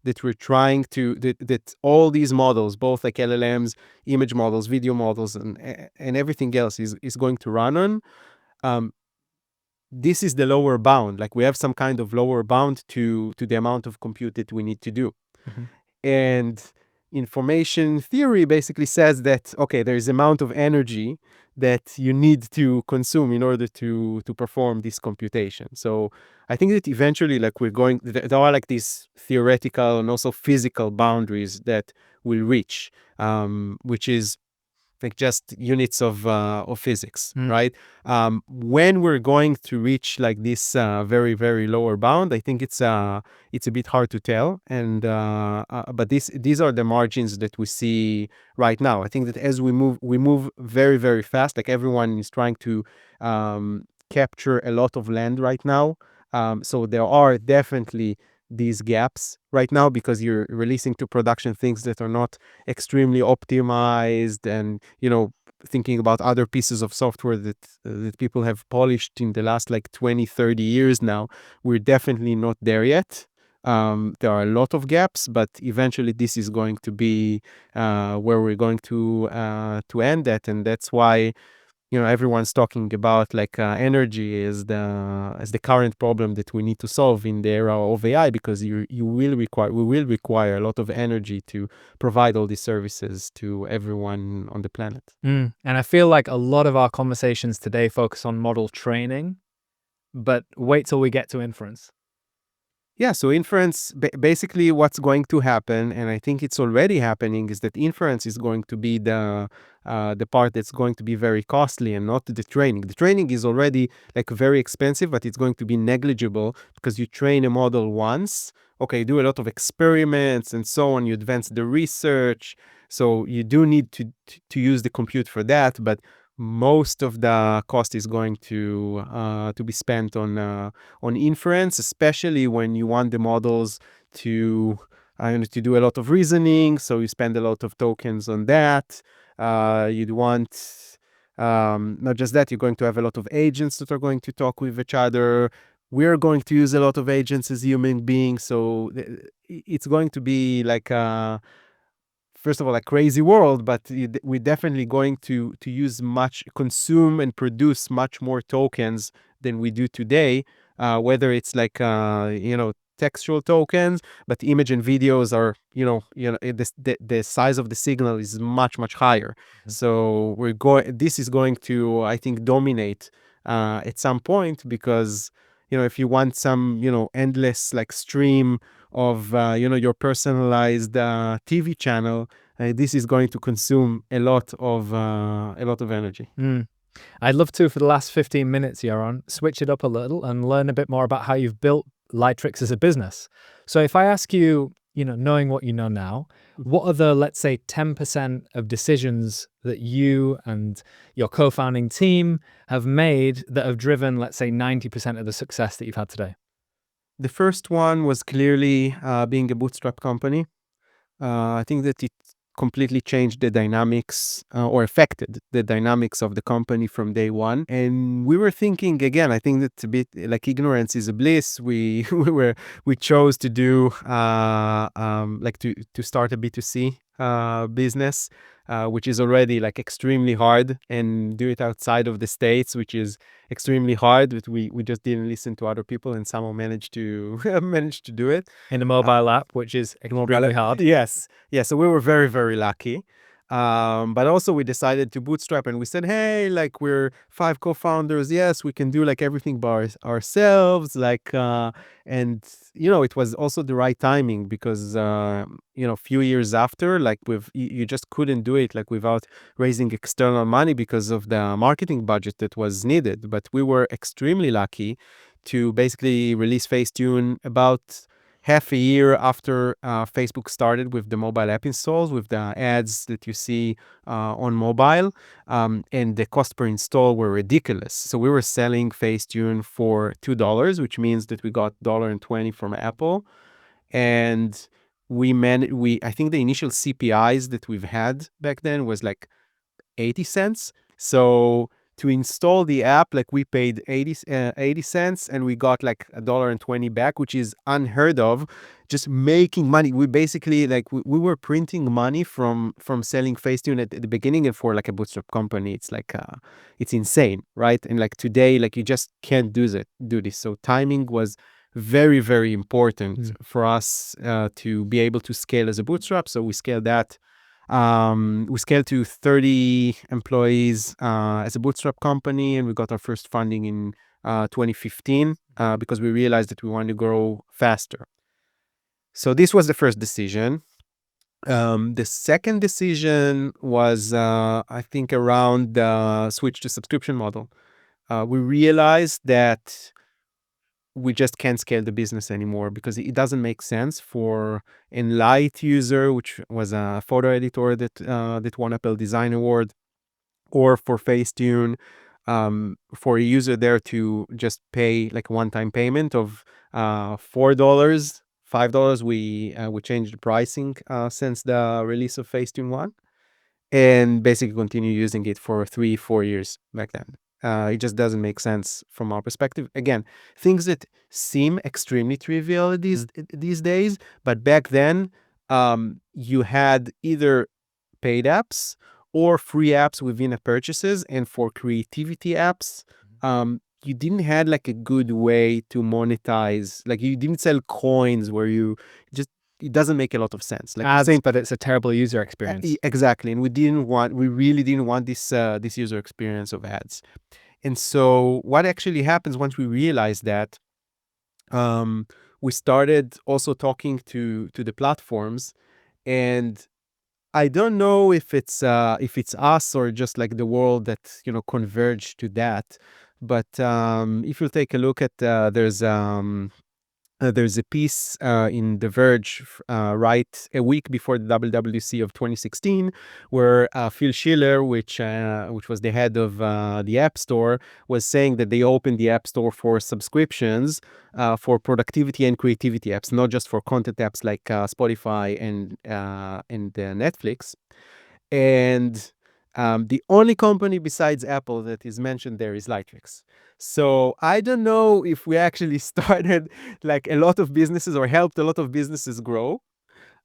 that we're trying to that all these models, both like LLMs, image models, video models, and everything else is going to run on. Um, this is the lower bound. Like we have some kind of lower bound to the amount of compute that we need to do. Mm-hmm. And information theory basically says that, okay, there is amount of energy that you need to consume in order to perform this computation. So I think that eventually, like there are like these theoretical and also physical boundaries that we'll reach, which is like just units of physics, Mm. right? When we're going to reach like this very, very lower bound, I think it's a bit hard to tell. And but these are the margins that we see right now. I think that as we move very, very fast. Like everyone is trying to capture a lot of land right now. So there are definitely these gaps right now because you're releasing to production things that are not extremely optimized, and thinking about other pieces of software that people have polished in the last like 20-30 years now. We're definitely not there yet. There are a lot of gaps, but eventually this is going to be where we're going to end at. And that's why everyone's talking about like energy as the current problem that we need to solve in the era of AI, because we will require a lot of energy to provide all these services to everyone on the planet. And I feel like a lot of our conversations today focus on model training, but wait till we get to inference. Yeah, so inference, basically what's going to happen, and I think it's already happening, is that inference is going to be the part that's going to be very costly, and not the training. The training is already like very expensive, but it's going to be negligible because you train a model once. Okay, you do a lot of experiments and so on. You advance the research, so you do need to use the compute for that, but most of the cost is going to be spent on inference, especially when you want the models to do a lot of reasoning. So you spend a lot of tokens on that. You'd want not just that, you're going to have a lot of agents that are going to talk with each other. We're going to use a lot of agents as human beings. So it's going to be like first of all, a crazy world, but we're definitely going to consume and produce much more tokens than we do today. Whether it's like textual tokens, but image and videos are the size of the signal is much higher. Mm-hmm. So This is going to, I think, dominate at some point, because if you want some endless like stream of your personalized TV channel, this is going to consume a lot of energy. I'd love to, for the last 15 minutes, Yaron, switch it up a little and learn a bit more about how you've built Lightricks as a business. So if I ask you, knowing what you know now, what are the, let's say, 10% of decisions that you and your co-founding team have made that have driven, let's say, 90% of the success that you've had today? The first one was clearly being a bootstrap company. I think that it completely changed the dynamics or affected the dynamics of the company from day one. And we were thinking, again, I think that a bit like ignorance is a bliss. We we chose to do like to start a B2C business, which is already like extremely hard, and do it outside of the States, which is extremely hard. But we just didn't listen to other people and somehow managed to managed to do it in a mobile app, which is extremely hard. Yes, yeah. So we were very, very lucky. But also we decided to bootstrap, and we said, hey, like we're 5 co-founders. Yes, we can do like everything by ourselves. Like, and it was also the right timing because a few years after, like you just couldn't do it like without raising external money because of the marketing budget that was needed. But we were extremely lucky to basically release Facetune about half a year after Facebook started with the mobile app installs, with the ads that you see on mobile, and the cost per install were ridiculous. So we were selling Facetune for $2, which means that we got $1.20 from Apple, and I think the initial CPIs that we've had back then was like 80 cents. So to install the app, like we paid 80 cents and we got like $1.20 back, which is unheard of. Just making money. We basically like we were printing money from selling Facetune at the beginning, and for like a bootstrap company, it's like it's insane, right? And like today, like you just can't do this. So timing was very, very important for us to be able to scale as a bootstrap. So we scaled that. We scaled to 30 employees as a bootstrap company, and we got our first funding in 2015 because we realized that we wanted to grow faster. So this was the first decision. The second decision was, I think, around the switch to subscription model. We realized that we just can't scale the business anymore because it doesn't make sense for a Light user, which was a photo editor that won Apple Design Award, or for Facetune, for a user there to just pay like a one-time payment of $4, $5. We changed the pricing since the release of Facetune 1, and basically continue using it for 3-4 years back then. It just doesn't make sense from our perspective. Again, things that seem extremely trivial these days, but back then, you had either paid apps or free apps within a purchases, and for creativity apps, you didn't have like a good way to monetize. Like you didn't sell coins where you just. It doesn't make a lot of sense. Like ads, but it's a terrible user experience. Exactly, and we really didn't want this user experience of ads. And so what actually happens once we realized that, we started also talking to the platforms, and I don't know if it's us or just like the world that converged to that. But if you take a look at there's a piece in The Verge right a week before the WWDC of 2016, where Phil Schiller, which was the head of the App Store, was saying that they opened the App Store for subscriptions for productivity and creativity apps, not just for content apps like Spotify and Netflix. And the only company besides Apple that is mentioned there is Lightricks. So I don't know if we actually started like a lot of businesses or helped a lot of businesses grow,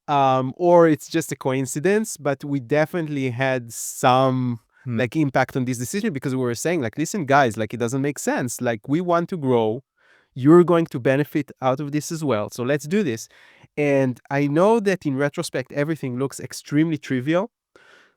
or it's just a coincidence, but we definitely had some like impact on this decision, because we were saying like, listen, guys, like it doesn't make sense. Like we want to grow. You're going to benefit out of this as well. So let's do this. And I know that in retrospect, everything looks extremely trivial,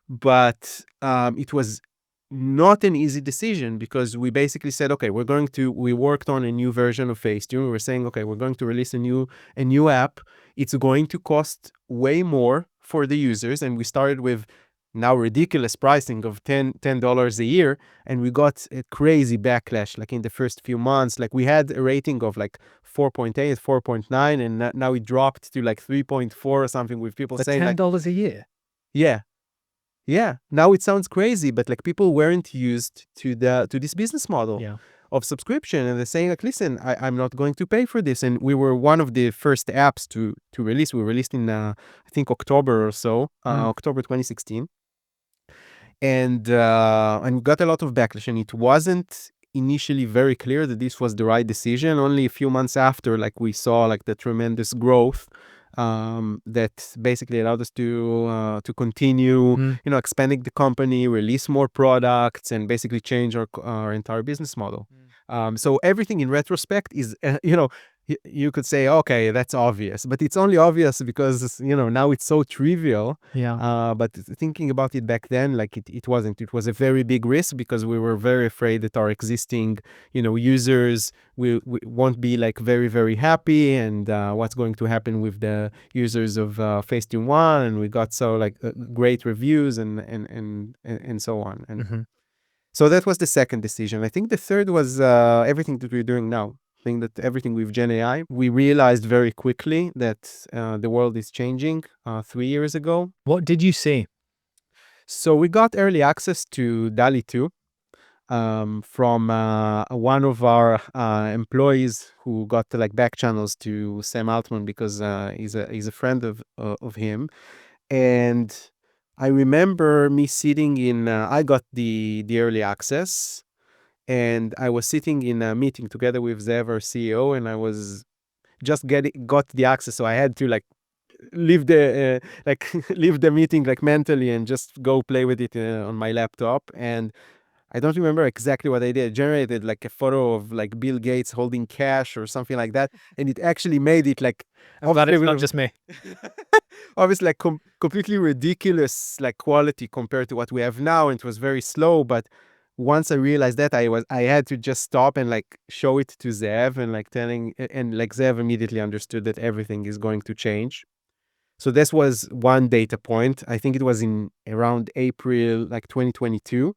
but it was not an easy decision, because we basically said, okay, we worked on a new version of Facetune. We were saying, okay, we're going to release a new app. It's going to cost way more for the users. And we started with now ridiculous pricing of $10 a year. And we got a crazy backlash, like in the first few months. Like we had a rating of like 4.8, 4.9, and now it dropped to like 3.4 or something, with people saying $10 a year. Yeah. Yeah, now it sounds crazy, but like people weren't used to this business model. Yeah. of subscription, and they're saying like, listen, I'm not going to pay for this. And we were one of the first apps to release. We released in I think October or so, October 2016, and we got a lot of backlash. And it wasn't initially very clear that this was the right decision. Only a few months after, like we saw like the tremendous growth that basically allowed us to continue, expanding the company, release more products, and basically change our entire business model. So everything in retrospect is, you could say, okay, that's obvious, but it's only obvious because, now it's so trivial. Yeah. But thinking about it back then, like it wasn't. It was a very big risk because we were very afraid that our existing, users we won't be like very, very happy, and what's going to happen with the users of Facetune 1, and we got so like great reviews and so on. And so that was the second decision. I think the third was everything that we're doing now. I think that everything with Gen AI, we realized very quickly that the world is changing 3 years ago. What did you see? So we got early access to DALI 2 from one of our employees who got like back channels to Sam Altman because he's a friend of him. And I remember me sitting in, I got the early access, and I was sitting in a meeting together with Zev, our CEO, and I was just got the access. So I had to like leave the leave the meeting like mentally and just go play with it on my laptop. And I don't remember exactly what I did. I generated like a photo of like Bill Gates holding cash or something like that, and it actually made it like, I'm glad it's not just me. obviously like completely ridiculous like quality compared to what we have now, and it was very slow. But once I realized that, I had to just stop and like show it to Zev and like telling, and like Zev immediately understood that everything is going to change. So this was one data point. I think it was in around April like 2022.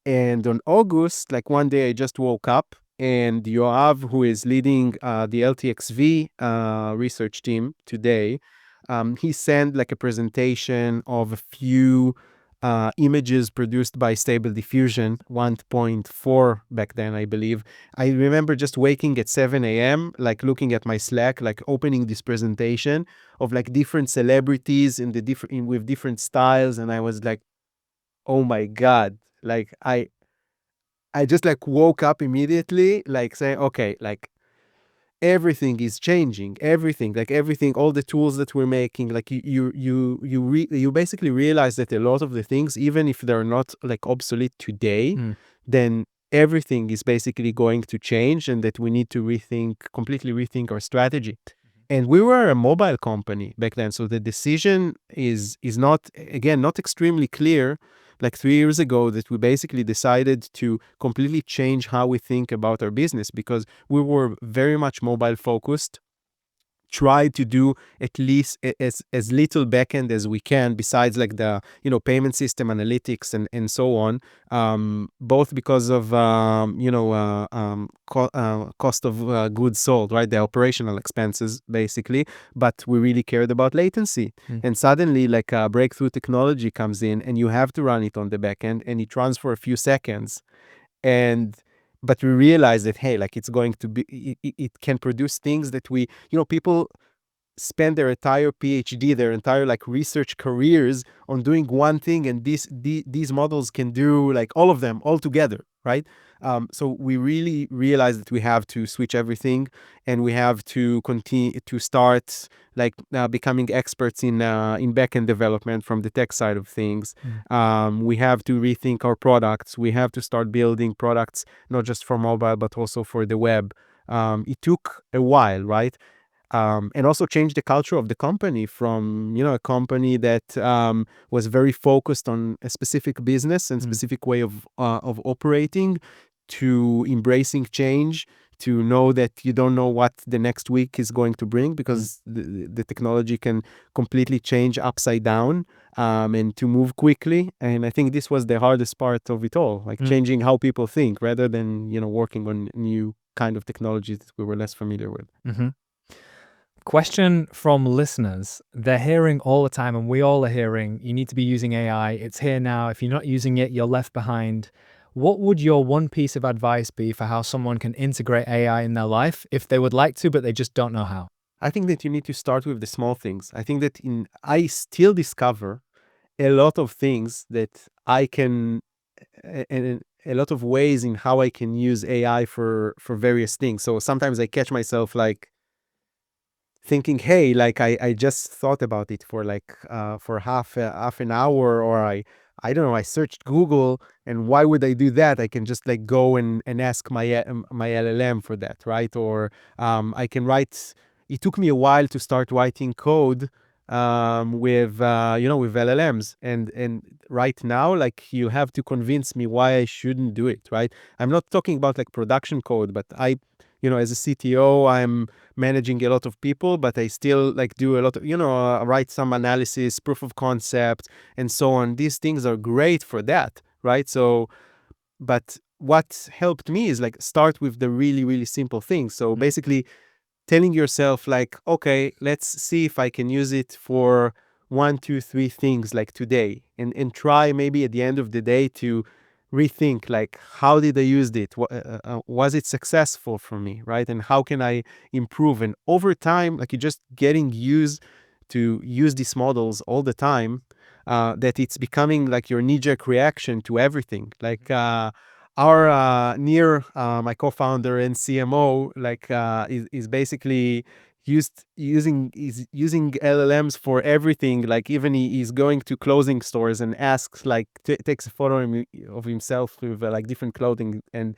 And on August, like one day I just woke up, and Yoav, who is leading the LTXV research team today, he sent like a presentation of a few images produced by Stable Diffusion 1.4 back then, I believe. I remember just waking at 7 a.m., like looking at my Slack, like opening this presentation of like different celebrities in the with different styles. And I was like, oh my God, like I just like woke up immediately, like saying, okay, like everything is changing, everything, all the tools that we're making, like you basically realize that a lot of the things, even if they're not like obsolete today, then everything is basically going to change, and that we need to completely rethink our strategy. And we were a mobile company back then, so the decision is not, again, not extremely clear, like 3 years ago, that we basically decided to completely change how we think about our business, because we were very much mobile focused, tried to do at least as little backend as we can, besides like the payment system analytics and so on, both because of cost of goods sold, right, the operational expenses basically, but we really cared about latency. And suddenly like a breakthrough technology comes in, and you have to run it on the backend, and it runs for a few seconds. But we realize that, hey, like it's going to be, it can produce things that people spend their entire PhD, their entire like research careers on doing one thing, and these models can do like all of them all together, right? So we really realize that we have to switch everything, and we have to continue to start like becoming experts in backend development from the tech side of things. We have to rethink our products. We have to start building products not just for mobile but also for the web. It took a while, right? And also change the culture of the company from, a company that was very focused on a specific business and specific way of operating, to embracing change, to know that you don't know what the next week is going to bring, because the technology can completely change upside down, and to move quickly. And I think this was the hardest part of it all, like changing how people think, rather than, working on new kind of technologies that we were less familiar with. Question from listeners. They're hearing all the time, and we all are hearing, you need to be using AI. It's here now. If you're not using it, you're left behind. What would your one piece of advice be for how someone can integrate AI in their life if they would like to, but they just don't know how? I think that you need to start with the small things. I think that I still discover a lot of things that I can, and a lot of ways in how I can use AI for various things. So sometimes I catch myself like thinking, hey, like I just thought about it for like for half an hour, or I don't know, I searched Google, and why would I do that? I can just like go and ask my LLM for that, right? Or I can write. It took me a while to start writing code with with LLMs, and right now, like, you have to convince me why I shouldn't do it, right? I'm not talking about like production code, but as a CTO, I'm managing a lot of people, but I still like do a lot of, write some analysis, proof of concept, and so on. These things are great for that, right? So, but what helped me is like start with the really, really simple things. So basically, telling yourself like, okay, let's see if I can use it for one, two, three things like today, and try maybe at the end of the day to rethink like, how did I use it? Was it successful for me, right? And how can I improve? And over time, like, you're just getting used to use these models all the time, that it's becoming like your knee-jerk reaction to everything. Like, our my co-founder and CMO, like, is basically using LLMs for everything. Like, even he's going to clothing stores and asks, like, takes a photo of himself with like different clothing, and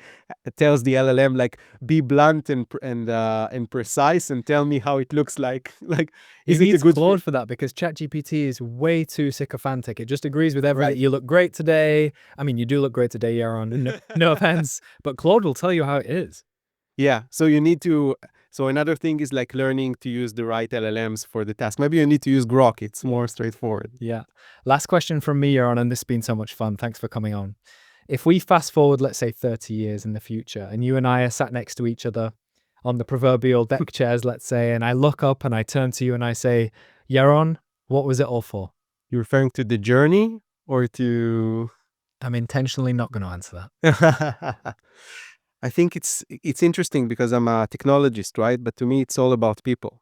tells the LLM like, be blunt and precise, and tell me how it looks like. Like, He is it a needs good fit? Claude for that because ChatGPT is way too sycophantic. It just agrees with everything. Right. You look great today. I mean, you do look great today, Yaron. No offense, but Claude will tell you how it is. Yeah. So you need to. So another thing is like learning to use the right LLMs for the task. Maybe you need to use Grok. It's more straightforward. Yeah. Last question from me, Yaron, and this has been so much fun. Thanks for coming on. If we fast forward, let's say 30 years in the future, and you and I are sat next to each other on the proverbial deck chairs, let's say, and I look up and I turn to you and I say, Yaron, what was it all for? You're referring to the journey or to? I'm intentionally not going to answer that. I think it's interesting because I'm a technologist, right? But to me, it's all about people.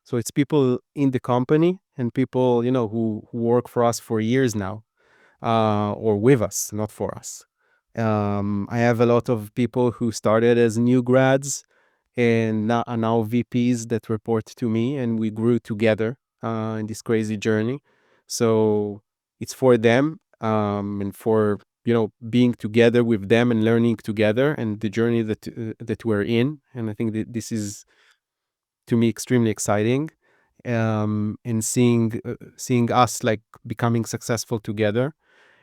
So it's people in the company, and people, who work for us for years now, or with us, not for us. I have a lot of people who started as new grads and now are now VPs that report to me, and we grew together in this crazy journey. So it's for them, and for being together with them and learning together, and the journey that we're in. And I think that this is, to me, extremely exciting, and seeing us like becoming successful together,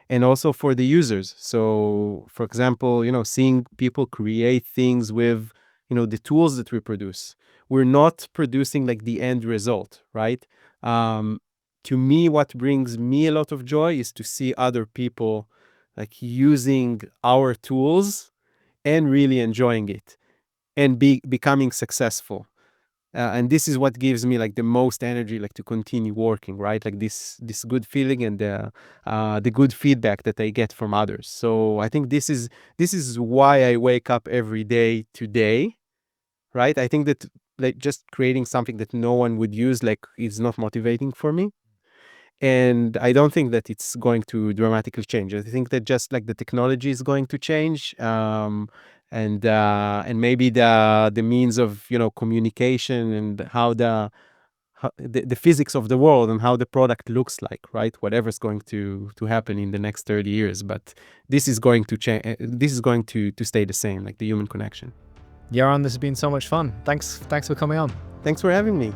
and also for the users. So, for example, seeing people create things with, the tools that we produce. We're not producing like the end result, right? To me, what brings me a lot of joy is to see other people like using our tools and really enjoying it, and becoming successful. And this is what gives me like the most energy, like, to continue working, right? Like this good feeling, and the good feedback that I get from others. So I think this is why I wake up every day today, right? I think that like just creating something that no one would use, like, is not motivating for me. And I don't think that it's going to dramatically change. I think that just like the technology is going to change, and maybe the means of communication, and how the physics of the world, and how the product looks like, right? Whatever's going to happen in the next 30 years, but this is going to change. This is going to stay the same, like the human connection. Yaron, this has been so much fun. Thanks for coming on. Thanks for having me.